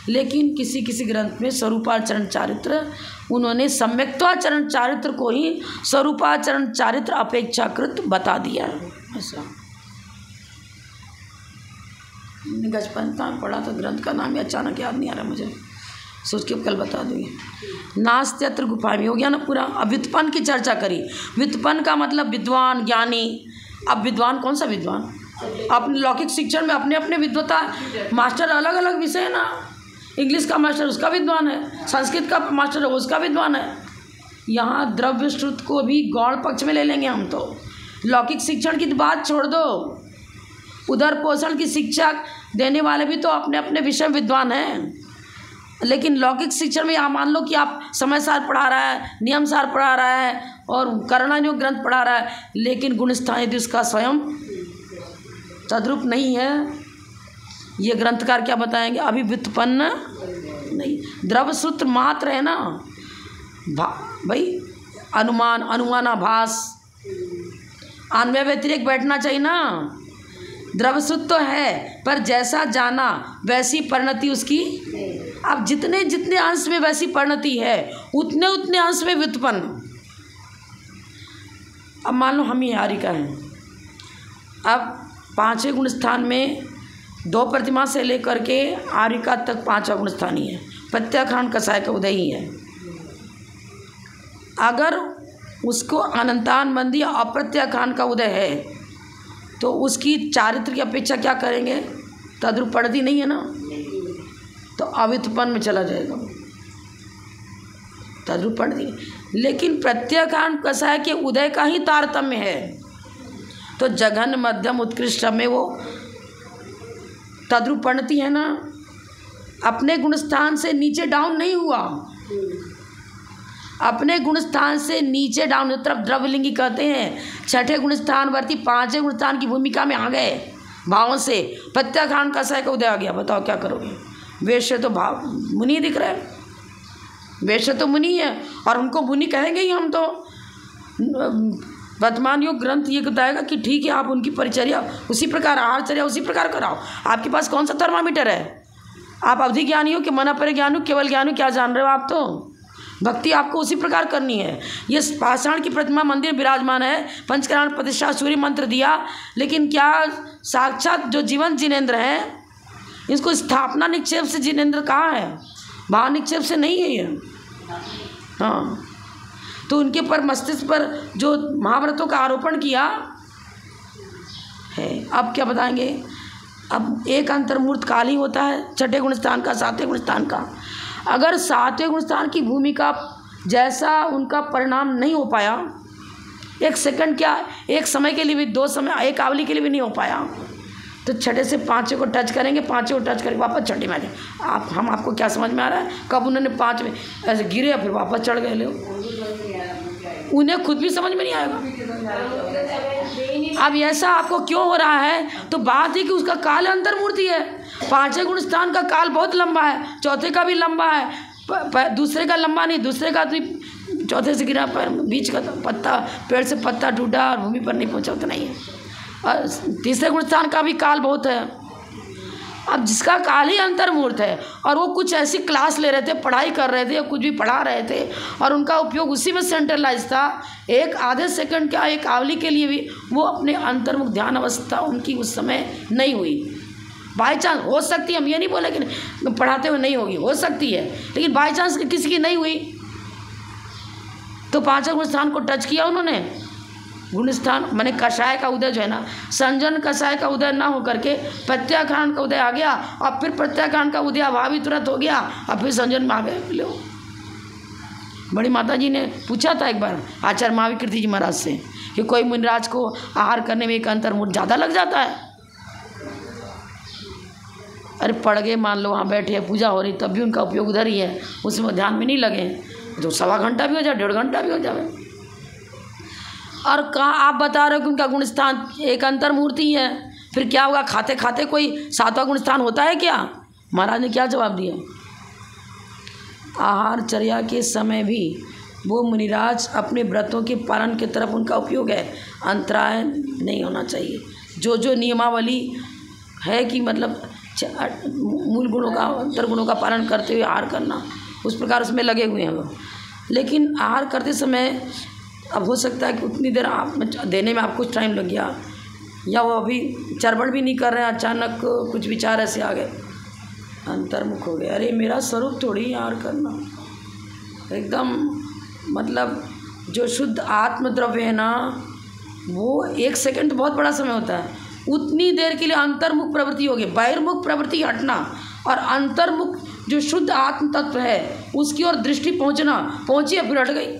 लेकिन किसी किसी ग्रंथ में स्वरूपाचरण चारित्र, उन्होंने सम्यक्त्वाचरण चारित्र को ही स्वरूपाचरण चारित्र अपेक्षाकृत बता दिया है। ऐसा गजपंता पढ़ा था, ग्रंथ का नाम ही अचानक याद नहीं आ रहा मुझे, सोच के कल बता दूँगी। नास्त्यत्र गुफा में हो गया ना पूरा। अब व्युत्पन्न की चर्चा करी। व्युत्पन्न का मतलब विद्वान, ज्ञानी। अब विद्वान कौन सा विद्वान, अपने लौकिक शिक्षण में अपने अपने विद्वता, मास्टर अलग अलग विषय है ना, इंग्लिश का मास्टर उसका विद्वान है, संस्कृत का मास्टर है उसका विद्वान है। यहाँ द्रव्य श्रुत को भी गौण पक्ष में ले लेंगे हम तो। लौकिक शिक्षण की बात छोड़ दो, उदर पोषण की शिक्षा देने वाले भी तो अपने अपने विषय विद्वान हैं। लेकिन लौकिक शिक्षण में यहाँ मान लो कि आप समय सार पढ़ा रहा है, नियम सार पढ़ा रहा है और कर्णानुयोग ग्रंथ पढ़ा रहा है, लेकिन गुणस्थान यदि उसका स्वयं तद्रूप नहीं है, ये ग्रंथकार क्या बताएंगे, अभी व्युत्पन्न नहीं, द्रव्य सूत्र मात्र है ना भाई, अनुमान, अनुमानाभास, अन्वय व्यतिरेक बैठना चाहिए ना। द्रव्य सूत्र तो है, पर जैसा जाना वैसी परिणति उसकी। अब जितने जितने अंश में वैसी परिणति है, उतने उतने अंश में व्युत्पन्न। अब मान लो हम ही आरिका हैं, अब 5वें गुण स्थान में 2 प्रतिमा से लेकर के आरिका तक 5वां गुण स्थान ही है, प्रत्याख्यान कसाय का उदय ही है। अगर उसको अनंतान बंदी अप्रत्याखान का उदय है, तो उसकी चारित्र की अपेक्षा क्या करेंगे? तद्रुपणति नहीं है ना, तो अव्युत्पन्न में चला जाएगा, तद्रुपणति। लेकिन प्रत्याखान कैसा है कि उदय का ही तारतम्य है, तो जघन मध्यम उत्कृष्ट में वो तद्रुपणति है ना, अपने गुणस्थान से नीचे डाउन नहीं हुआ, अपने गुणस्थान से नीचे डाउन तरफ द्रव्यलिंगी कहते हैं। छठे गुणस्थान वर्ती पांचवें गुणस्थान की भूमिका में आ गए भावों से, प्रत्याखान का सह का उदय आ गया। बताओ क्या करोगे? वैश्य तो भाव मुनि दिख रहे हैं, वैश्य तो मुनि है और उनको मुनि कहेंगे ही हम। तो वर्तमान योग ग्रंथ ये बताएगा कि ठीक है, आप उनकी परिचर्या उसी प्रकार, आहारचर्या उसी प्रकार कराओ। आपके पास कौन सा थर्मामीटर है? आप अवधि ज्ञानी हो कि मना पर ज्ञान हो, केवल ज्ञान हो, क्या जान रहे हो आप? तो भक्ति आपको उसी प्रकार करनी है। ये पाषाण की प्रतिमा मंदिर विराजमान है, पंचकरण प्रतिष्ठा सूर्य मंत्र दिया, लेकिन क्या साक्षात जो जीवन जिनेंद्र हैं, इसको स्थापना निक्षेप से जिनेंद्र कहाँ है? बाहर निक्षेप से नहीं है ये। हाँ, तो उनके पर मस्तिष्क पर जो महाव्रतों का आरोपण किया है। अब क्या बताएंगे? अब एक अंतर्मूर्त काल ही होता है, छठे गुणस्थान का, सातवें गुणस्थान का। अगर सातवें गुणस्थान की भूमिका जैसा उनका परिणाम नहीं हो पाया, एक सेकंड क्या, एक समय के लिए भी, दो समय, एक आवली के लिए भी नहीं हो पाया, तो छठे से पाँचवें को टच करेंगे, पाँचवें को टच करके वापस छठे में आ जाए। आपको क्या समझ में आ रहा है? कब उन्होंने पाँच में ऐसे गिरे फिर वापस चढ़ गए लोग, उन्हें खुद भी समझ में नहीं आएगा। अब ऐसा आपको क्यों हो रहा है? तो बात है कि उसका काल अंतर्मूर्ति है। पांचवें गुणस्थान का काल बहुत लंबा है, चौथे का भी लंबा है, दूसरे का लंबा नहीं, दूसरे का तो चौथे से गिरा पर बीच का पत्ता, पेड़ से पत्ता टूटा और भूमि पर नहीं पहुंचा, उतना ही है। और तीसरे गुणस्थान का भी काल बहुत है। अब जिसका काल ही अंतर्मूर्त है और वो कुछ ऐसी क्लास ले रहे थे, पढ़ाई कर रहे थे या कुछ भी पढ़ा रहे थे और उनका उपयोग उसी में सेंट्रलाइज था, एक आधे सेकंड क्या, एक आवली के लिए भी वो अपने अंतर्मुख ध्यान अवस्था उनकी उस समय नहीं हुई। बाई चांस हो सकती है, हम ये नहीं बोले कि पढ़ाते हुए नहीं होगी, हो सकती है, लेकिन बाई चांस किसी की नहीं हुई तो पांचवें गुणस्थान को टच किया उन्होंने। गुणस्थान माने कषाय का उदय जो है ना, संजन कषाय का उदय ना होकर के प्रत्याखान का उदय आ गया, और फिर प्रत्याखान का उदय अभावी तुरंत हो गया, और फिर संजन में आ गए। लो, बड़ी माता जी ने पूछा था एक बार आचार्य महाविकृति जी महाराज से कि कोई मुनिराज को आहार करने में एक अंतर्मुहूर्त ज़्यादा लग जाता है। अरे पढ़ गए, मान लो वहाँ बैठे हैं, पूजा हो रही, तब भी उनका उपयोग उधर ही है, उसमें ध्यान में नहीं लगे, तो सवा घंटा भी हो जाए, 1.5 घंटा भी हो जाए। और कहाँ आप बता रहे हो कि उनका गुणस्थान एक अंतर्मूर्ति है, फिर क्या होगा? खाते खाते कोई सातवां गुणस्थान होता है क्या? महाराज ने क्या जवाब दिया? आहार चर्या के समय भी वो मुनिराज अपने व्रतों के पालन की तरफ उनका उपयोग है, अंतराय नहीं होना चाहिए। जो जो नियमावली है कि मतलब मूल गुणों का, अंतर गुणों का पालन करते हुए आहार करना, उस प्रकार उसमें लगे हुए हैं वो। लेकिन आहार करते समय अब हो सकता है कि उतनी देर आप देने में आपको कुछ टाइम लग गया, या वो अभी चरबड़ भी नहीं कर रहे हैं, अचानक कुछ विचार ऐसे आ गए, अंतर्मुख हो गए। अरे मेरा स्वरूप थोड़ी आहार करना, एकदम मतलब जो शुद्ध आत्मद्रव्य है ना, वो 1 सेकंड तो बहुत बड़ा समय होता है, उतनी देर के लिए अंतर्मुख प्रवृत्ति होगी, बहिर्मुख प्रवृत्ति हटना, और अंतर्मुख जो शुद्ध आत्म तत्व है उसकी ओर दृष्टि पहुंची है, फिर हट गई,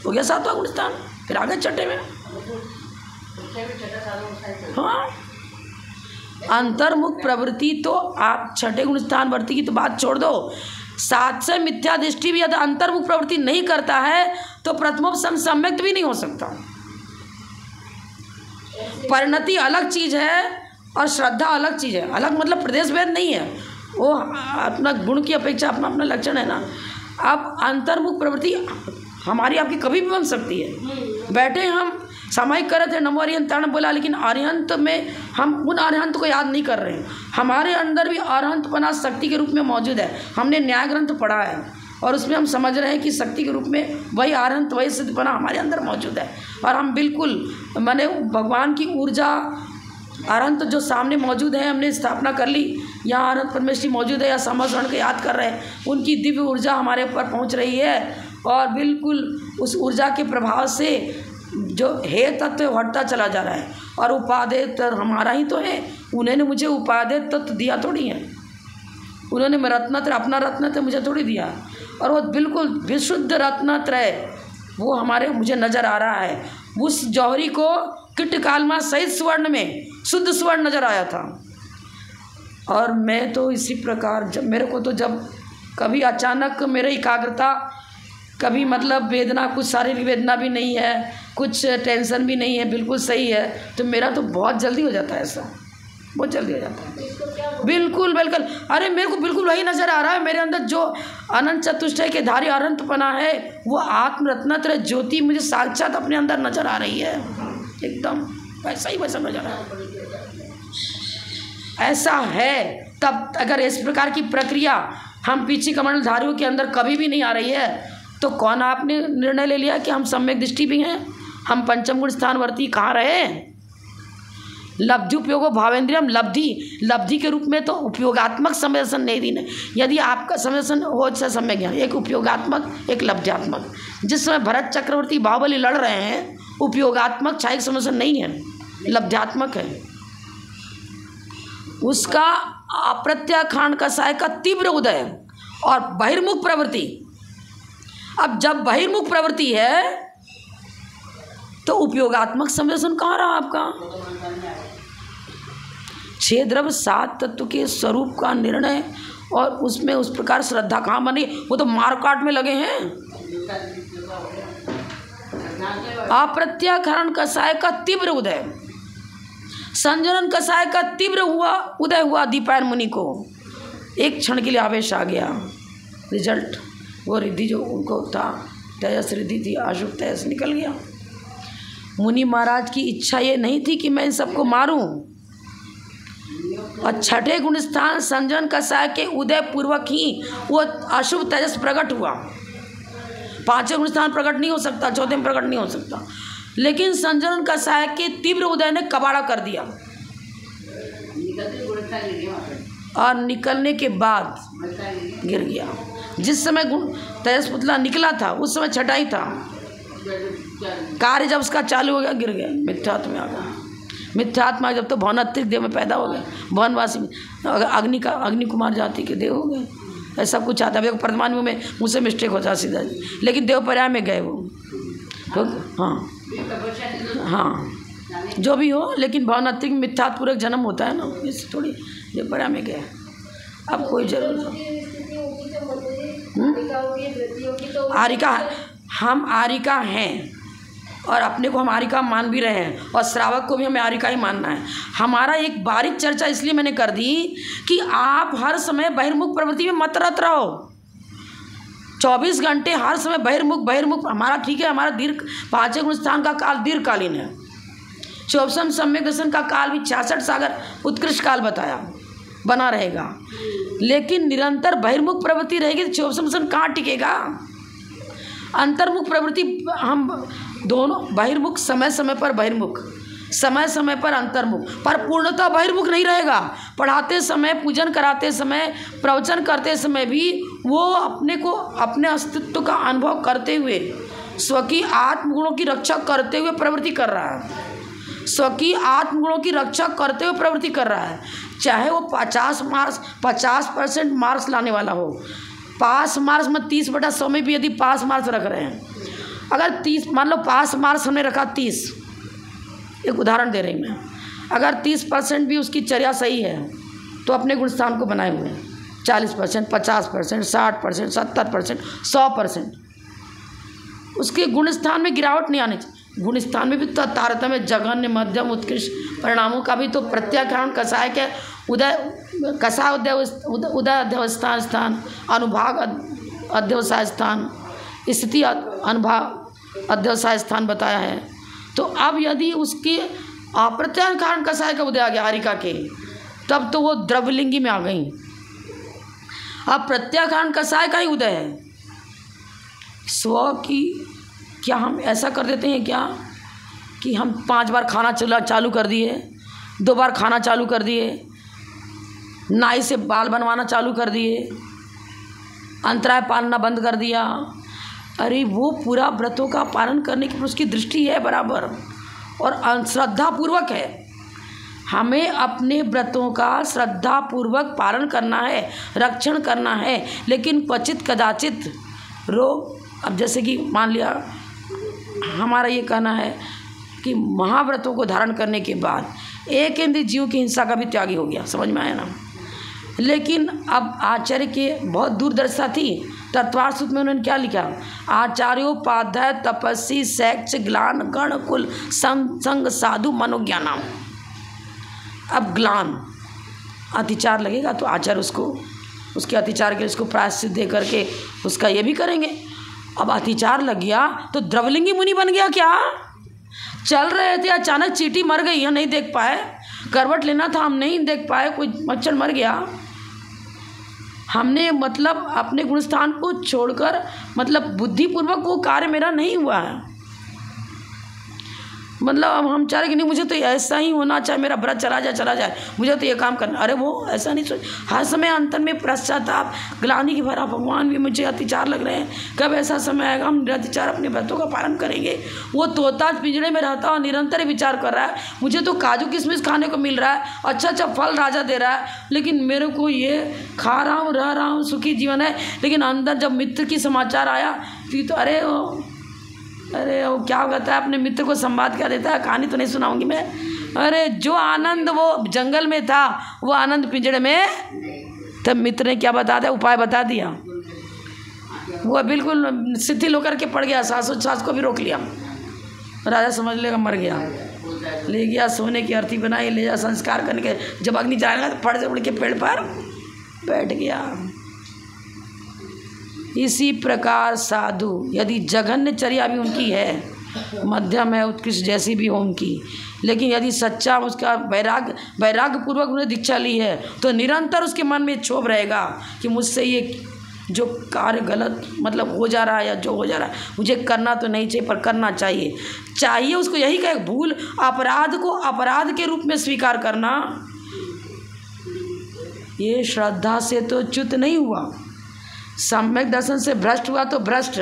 हो गया सातवां गुणस्थान, फिर आ गए छठे में। हाँ, अंतर्मुख प्रवृत्ति तो आप छठे गुणस्थान वर्ती की तो बात छोड़ दो, 7 से मिथ्या दृष्टि भी यदि अंतर्मुख प्रवृत्ति नहीं करता है तो प्रथमोपसम सम्यक्त भी नहीं हो सकता। परिणति अलग चीज़ है और श्रद्धा अलग चीज़ है। अलग मतलब प्रदेश भेद नहीं है, वो अपना गुण की अपेक्षा अपना अपना लक्षण है ना। अब अंतर्मुख प्रवृत्ति हमारी आपकी कभी भी बन सकती है। बैठे हम सामायिक कर रहे थे, नमो अरिहंताण बोला, लेकिन अरिहंत में हम उन अरिहंत को याद नहीं कर रहे हैं। हमारे अंदर भी अरिहंतपना शक्ति के रूप में मौजूद है। हमने न्याय ग्रंथ पढ़ा है और उसमें हम समझ रहे हैं कि शक्ति के रूप में वही अरिहंत, वही सिद्धपना हमारे अंदर मौजूद है, और हम बिल्कुल माने भगवान की ऊर्जा अरिहंत जो सामने मौजूद है, हमने स्थापना कर ली, यहाँ अरिहंत परमेश्वरी मौजूद है, या समझरण को याद कर रहे हैं, उनकी दिव्य ऊर्जा हमारे ऊपर पहुँच रही है, और बिल्कुल उस ऊर्जा के प्रभाव से जो हे तत्व हटता चला जा रहा है। और उपादेय तत्व हमारा ही तो है, उन्होंने मुझे उपादेय तत्व दिया थोड़ी है, उन्होंने मैं रत्नत्रय अपना रत्नत्रय मुझे थोड़ी दिया। और वो बिल्कुल विशुद्ध रत्नत्रय वो हमारे मुझे नज़र आ रहा है। उस जौहरी को कीटकालमा सहित स्वर्ण में शुद्ध स्वर्ण नज़र आया था। और मैं तो इसी प्रकार जब मेरे को तो जब कभी अचानक मेरे एकाग्रता कभी मतलब वेदना, कुछ शारीरिक वेदना भी नहीं है, कुछ टेंशन भी नहीं है, बिल्कुल सही है, तो मेरा तो बहुत जल्दी हो जाता है, ऐसा बहुत जल्दी हो जाता है। बिल्कुल बिल्कुल, अरे मेरे को बिल्कुल वही नज़र आ रहा है, मेरे अंदर जो अनंत चतुष्टय के धारी अनंतपना है वो आत्म रत्नत्रय ज्योति मुझे साक्षात अपने अंदर नज़र आ रही है, एकदम वैसा ही वैसा नज़र आ रहा है। ऐसा है तब अगर इस प्रकार की प्रक्रिया हम पीछे कमंडलधारियों के अंदर कभी भी नहीं आ रही है तो कौन आपने निर्णय ले लिया कि हम सम्यक दृष्टि भी हैं, हम पंचम गुण स्थानवर्ती कहाँ रहे। लब्धि उपयोगो भावेंद्रियम, लब्धि के रूप में तो उपयोगात्मक संवेदन नहीं दी। यदि आपका संवेदन हो अच्छा सम्यक ज्ञान, एक उपयोगात्मक एक लब्ध्यात्मक। जिस समय भरत चक्रवर्ती बाहुबली लड़ रहे हैं उपयोगात्मक छायक संवेदन नहीं है, लब्ध्यात्मक है। उसका अप्रत्याखान कसाय का तीव्र उदय और बहिर्मुख प्रवृत्ति। अब जब बहिर्मुख प्रवृत्ति है तो उपयोगात्मक संवेदन कहाँ रहा आपका। 6 द्रव्य 7 तत्व के स्वरूप का निर्णय और उसमें उस प्रकार श्रद्धा कहाँ बनी, वो तो मारकाट में लगे हैं। अप्रत्याखान कसाय का तीव्र उदय, संजनन कसाय का तीव्र उदय हुआ दीपायन मुनि को। एक क्षण के लिए आवेश आ गया, रिजल्ट वो रिद्धि जो उनको था, तेजस रिद्धि थी, अशुभ तेजस निकल गया। मुनि महाराज की इच्छा ये नहीं थी कि मैं इन सबको मारूं। और 6ठे गुण स्थान संजन कसाय के उदय पूर्वक ही वो अशुभ तेजस प्रकट हुआ। 5वें गुण स्थान प्रकट नहीं हो सकता, 4थे में प्रकट नहीं हो सकता, लेकिन संजनन कसाय के तीव्र उदय ने कबाड़ा कर दिया। और निकलने के बाद गिर गया। जिस समय गुण तेजस पुतला निकला था उस समय 6ठा ही था, कार्य जब उसका चालू हो गया गिर गया, मिथ्यात्व में आ गया। मिथ्यात्मा जब तो भवनात्रिक देव में पैदा हो गए, भवनवासी में अग्नि कुमार जाति के देव हो गए। ऐसा कुछ आता है वर्तमान में मुझसे मिस्टेक होता सीधा, लेकिन देव पर्याय में गए वो तो। हाँ जो भी हो, लेकिन भवनात्रिक मिथ्यात्पूर्वक जन्म होता है ना, इस थोड़ी देव पर्याय में गए। अब कोई जरूरत आरिका, हम आरिका हैं और अपने को हम आरिका मान भी रहे हैं और श्रावक को भी हमें आरिका ही मानना है। हमारा एक बारीक चर्चा इसलिए मैंने कर दी कि आप हर समय बहिर्मुख प्रवृत्ति में मत रत रहो। 24 घंटे हर समय बहिर्मुख हमारा ठीक है, हमारा दीर्घ 5वें गुण स्थान का काल दीर्घकालीन है। 24वें सम्यक दर्शन का काल भी 66 सागर उत्कृष्ट काल बताया बना रहेगा, लेकिन निरंतर बहिर्मुख प्रवृत्ति रहेगी तो 24वें दर्शन कहाँ टिकेगा। अंतर्मुख प्रवृत्ति हम दोनों, बहिर्मुख समय समय पर बहिर्मुख, समय समय पर अंतर्मुख, पर पूर्णतः बहिर्मुख नहीं रहेगा। पढ़ाते समय, पूजन कराते समय, प्रवचन करते समय भी वो अपने को अपने अस्तित्व का अनुभव करते हुए स्व की आत्मगुणों की रक्षा करते हुए प्रवृत्ति कर रहा है। स्व की आत्मगुणों की रक्षा करते हुए प्रवृत्ति कर रहा है, चाहे वो 50% मार्क्स लाने वाला हो। पास मार्क्स में 30/100 में भी यदि पास मार्क्स रख रहे हैं, अगर 30 मान लो पास मार्क्स हमने रखा 30, एक उदाहरण दे रही मैं, अगर 30% भी उसकी चर्या सही है तो अपने गुण स्थान को बनाए हुए हैं 40%, 50%, 60%, 70%, 100%, उसके गुण स्थान में गिरावट नहीं आनी चाहिए। गुण स्थान में भी तो तारतम्य, जघन्य, मध्यम, उत्कृष्ट परिणामों का भी तो प्रत्याखान कसाय के उदय, कसाय उदय अध्यवस्थान स्थान, अनुभाग अध्यवसाय स्थान, स्थिति अनुभाग अध्यवसाय स्थान बताया है। तो अब यदि उसकी अप्रत्याखान कसाय का उदय आ गया हारिका के, तब तो वो द्रव्यलिंगी में आ गई। अब प्रत्याखान कसाय का ही उदय है। स्व की क्या हम ऐसा कर देते हैं क्या कि हम 5 बार खाना चालू कर दिए, 2 बार खाना चालू कर दिए, नाई से बाल बनवाना चालू कर दिए, अंतराय पालना बंद कर दिया, अरे वो पूरा व्रतों का पालन करने की उसकी दृष्टि है बराबर और श्रद्धापूर्वक है। हमें अपने व्रतों का श्रद्धापूर्वक पालन करना है, रक्षण करना है, लेकिन क्वचित कदाचित रोग, अब जैसे कि मान लिया हमारा ये कहना है कि महाव्रतों को धारण करने के बाद एक इंद्रिय जीव की हिंसा का भी त्यागी हो गया, समझ में आया ना। लेकिन अब आचार्य के बहुत दूरदर्शिता थी। तत्वार्थ सूत्र में उन्होंने क्या लिखा, आचार्योपाध्याय तपस्वी शैक्ष ग्लान गण कुल संग साधु मनोज्ञानम। अब ग्लान अतिचार लगेगा तो आचार्य उसके अतिचार के लिए उसको प्रायश्चित दे करके उसका ये भी करेंगे। अब अतिचार लग गया तो द्रवलिंगी मुनि बन गया क्या? चल रहे थे अचानक चींटी मर गई है, नहीं देख पाए, करवट लेना था हम नहीं देख पाए, कोई मच्छर मर गया। हमने मतलब अपने गुणस्थान को छोड़कर मतलब बुद्धिपूर्वक वो कार्य मेरा नहीं हुआ है। मतलब अब हम चाह रहे कि नहीं मुझे तो ऐसा ही होना चाहिए, मेरा व्रत चला जाए, मुझे तो ये काम करना। अरे वो ऐसा नहीं सोच, हर समय अंतर में पश्चाताप ग्लानि की भरा, भगवान भी मुझे अतिचार लग रहे हैं, कब ऐसा समय आएगा हम अतिचार अपने व्रतों का पालन करेंगे। वो तोता पिंजड़े में रहता और निरंतर विचार कर रहा है, मुझे तो काजू किशमिश खाने को मिल रहा है, अच्छा फल राजा दे रहा है, लेकिन मेरे को ये खा रहा हूँ, रह रहा हूँ, सुखी जीवन है। लेकिन अंदर जब मित्र की समाचार आया फिर तो अरे वो क्या कहता है, अपने मित्र को संवाद क्या देता है, कहानी तो नहीं सुनाऊंगी मैं। अरे जो आनंद वो जंगल में था वो आनंद पिंजड़े में, तब मित्र ने क्या बता दिया, उपाय बता दिया। वो बिल्कुल शिथिल होकर के पड़ गया, सास को भी रोक लिया, राजा समझ लेगा मर गया, ले गया सोने की अर्थी बनाई, ले जा संस्कार करने के, जब अग्नि जलाएगा तो फट से उड़ के पेड़ पर बैठ गया। इसी प्रकार साधु यदि जघन्य चर्या भी उनकी है, मध्यम है, उत्कृष्ट जैसी भी हो उनकी, लेकिन यदि सच्चा उसका वैराग्य पूर्वक उन्हें दीक्षा ली है तो निरंतर उसके मन में क्षोभ रहेगा कि मुझसे ये जो कार्य गलत मतलब हो जा रहा है या जो हो जा रहा है मुझे करना तो नहीं चाहिए पर करना चाहिए। उसको यही कहे, भूल अपराध को अपराध के रूप में स्वीकार करना, ये श्रद्धा से तो च्युत नहीं हुआ, सम्यक दर्शन से भ्रष्ट हुआ तो भ्रष्ट,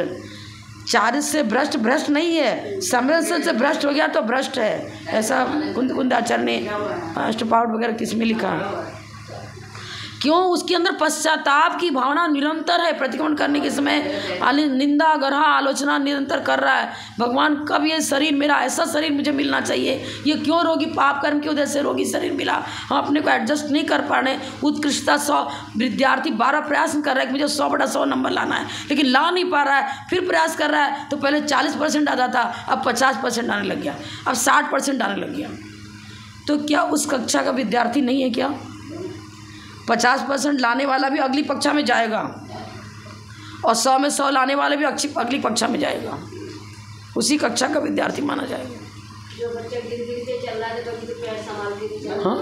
चारित्र से भ्रष्ट नहीं है, सम्यक दर्शन से भ्रष्ट हो गया तो भ्रष्ट है। ऐसा कुंद आचार्य ने अष्टपाठ वगैरह किसमें लिखा है। क्यों? उसके अंदर पश्चाताप की भावना निरंतर है, प्रतिक्रमण करने के समय निंदा गरहा आलोचना निरंतर कर रहा है, भगवान कब ये शरीर मेरा ऐसा शरीर मुझे मिलना चाहिए, ये क्यों रोगी पाप कर्म की वजह से रोगी शरीर मिला, हम अपने को एडजस्ट नहीं कर पा रहे। उत्कृष्टता 100 विद्यार्थी 12 प्रयास कर रहा है कि मुझे 100/100 नंबर लाना है, लेकिन ला नहीं पा रहा है, फिर प्रयास कर रहा है तो पहले 40% आता था, अब 50% आने लग गया, अब 60% आने लग गया। तो क्या उस कक्षा का विद्यार्थी नहीं है क्या? 50% लाने वाला भी अगली कक्षा में जाएगा और 100 में 100 लाने वाला भी अगली कक्षा में जाएगा, उसी कक्षा का विद्यार्थी माना जाएगा। जो बच्चा गिर के चल रहा है तो पैर संभाल के चल, हाँ,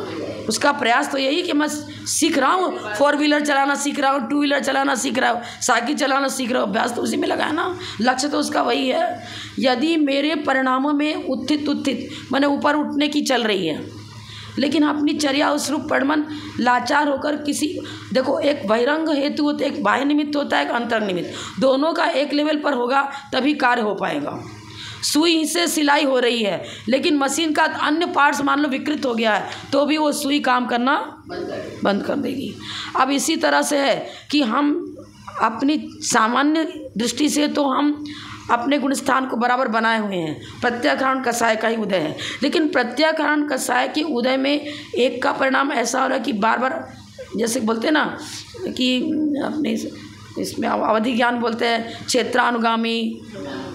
उसका प्रयास तो यही कि मैं सीख रहा हूँ, 4 व्हीलर चलाना सीख रहा हूँ, 2 व्हीलर चलाना सीख रहा हूँ, साइकिल चलाना सीख रहा हूँ, अभ्यास तो उसी में लगा है ना, लक्ष्य तो उसका वही है। यदि मेरे परिणामों में उत्थित मैंने ऊपर उठने की चल रही है, लेकिन अपनी चर्या उस रूप परमन लाचार होकर किसी, देखो एक बहिरंग हेतु होता है, एक बाह्य निमित्त होता है, एक अंतर निमित्त, दोनों का एक लेवल पर होगा तभी कार्य हो पाएगा। सुई से सिलाई हो रही है लेकिन मशीन का अन्य पार्ट्स मान लो विकृत हो गया है तो भी वो सुई काम करना बंद कर देगी। अब इसी तरह से है कि हम अपनी सामान्य दृष्टि से तो हम अपने गुणस्थान को बराबर बनाए हुए हैं, प्रत्याकरण कषाय का ही उदय है, लेकिन प्रत्याकरण कषाय के उदय में एक का परिणाम ऐसा हो रहा है कि बार बार जैसे बोलते हैं ना कि अपने इसमें अवधि ज्ञान बोलते हैं, क्षेत्रानुगामी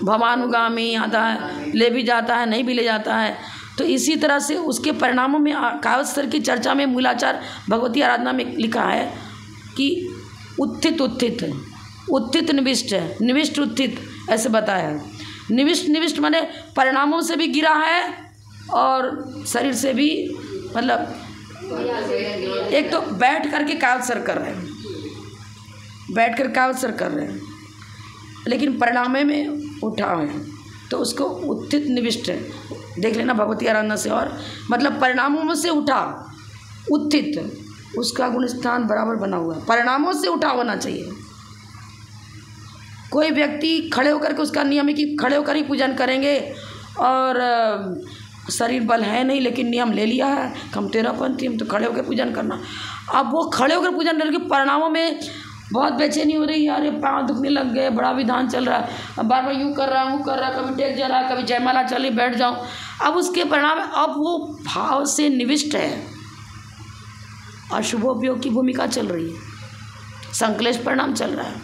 भवानुगामी आता है, ले भी जाता है नहीं भी ले जाता है। तो इसी तरह से उसके परिणामों में काव्य स्तर की चर्चा में मूलाचार भगवती आराधना में लिखा है कि उत्थित निविष्ट उत्थित ऐसे बताया है। निविष्ट माने परिणामों से भी गिरा है और शरीर से भी, मतलब एक तो बैठ करके काव्य कर रहे हैं, बैठ कर काव्य कर रहे हैं, लेकिन परिणामे में उठा है तो उसको उत्थित निविष्ट है, देख लेना भगवती आराधना से। और मतलब परिणामों में से उठा उत्थित, उसका गुण स्थान बराबर बना हुआ है, परिणामों से उठा होना चाहिए। कोई व्यक्ति खड़े होकर के, उसका नियम है कि खड़े होकर ही पूजन करेंगे, और शरीर बल है नहीं लेकिन नियम ले लिया है हम तेरहपंथी, हम तो खड़े होकर पूजन करना। अब वो खड़े होकर पूजन करके परिणामों में बहुत बेचैनी हो रही है, अरे पाँव दुखने लग गए, बड़ा विधान चल रहा है, अब बार बार यूँ कर रहा हूँ कर रहा, कभी टेक जा रहा, कभी जयमाला चली बैठ जाऊँ। अब उसके परिणाम, अब वो भाव से निविष्ट है, अशुभोपयोग की भूमिका चल रही है, संकलेश परिणाम चल रहा है,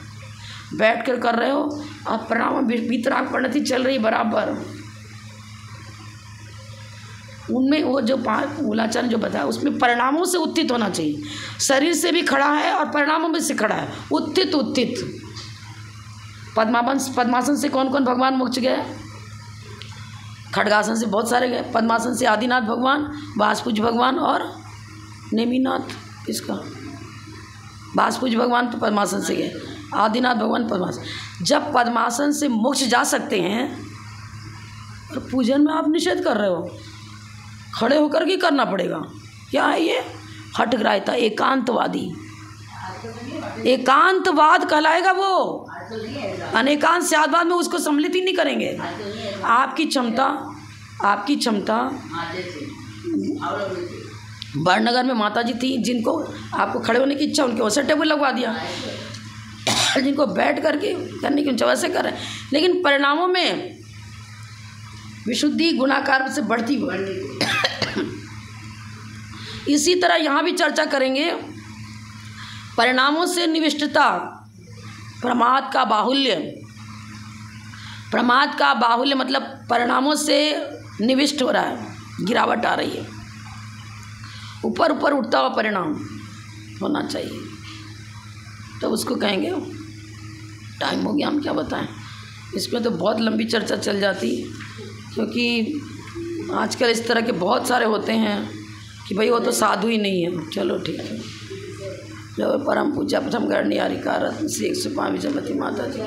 बैठ कर रहे हो, अब परिणाम वितराग परिणति चल रही बराबर। उनमें वो जो मूलाचरण जो बताया उसमें परिणामों से उत्थित होना चाहिए, शरीर से भी खड़ा है और परिणामों में से खड़ा है, उत्थित उत्थित। पद्मासन से कौन कौन भगवान मोक्ष गए? खड्गासन से बहुत सारे गए, पद्मासन से आदिनाथ भगवान, बासपुज भगवान और नेमिनाथ, इसका बासपुज भगवान तो पद्मासन से गए, आदिनाथ भगवान पद्मासन। जब पद्मासन से मोक्ष जा सकते हैं और पूजन में आप निषेध कर रहे हो, खड़े होकर के करना पड़ेगा। क्या है ये? हठग्राह्यता, एकांतवादी, एकांतवाद कहलाएगा वो। अनेकांत स्यादवाद में उसको सम्मिलित ही नहीं करेंगे। आपकी क्षमता बड़नगर में माता जी थी, जिनको आपको खड़े होने की इच्छा, उनके वैसे टेबल लगवा दिया, जिनको बैठ करके करने की वैसे कर रहे हैं, लेकिन परिणामों में विशुद्धि गुणाकार से बढ़ती हुई। इसी तरह यहाँ भी चर्चा करेंगे, परिणामों से निविष्टता, प्रमाद का बाहुल्य। प्रमाद का बाहुल्य मतलब परिणामों से निविष्ट हो रहा है, गिरावट आ रही है, ऊपर ऊपर उठता हुआ परिणाम होना चाहिए, तो उसको कहेंगे। टाइम हो गया, हम क्या बताएं, इसमें तो बहुत लंबी चर्चा चल जाती, क्योंकि आजकल इस तरह के बहुत सारे होते हैं कि भाई वो तो साधु ही नहीं है। चलो ठीक है। जो परम पूजा प्रथम गणनीय रत्न श्री 105 विजयमती माता जी।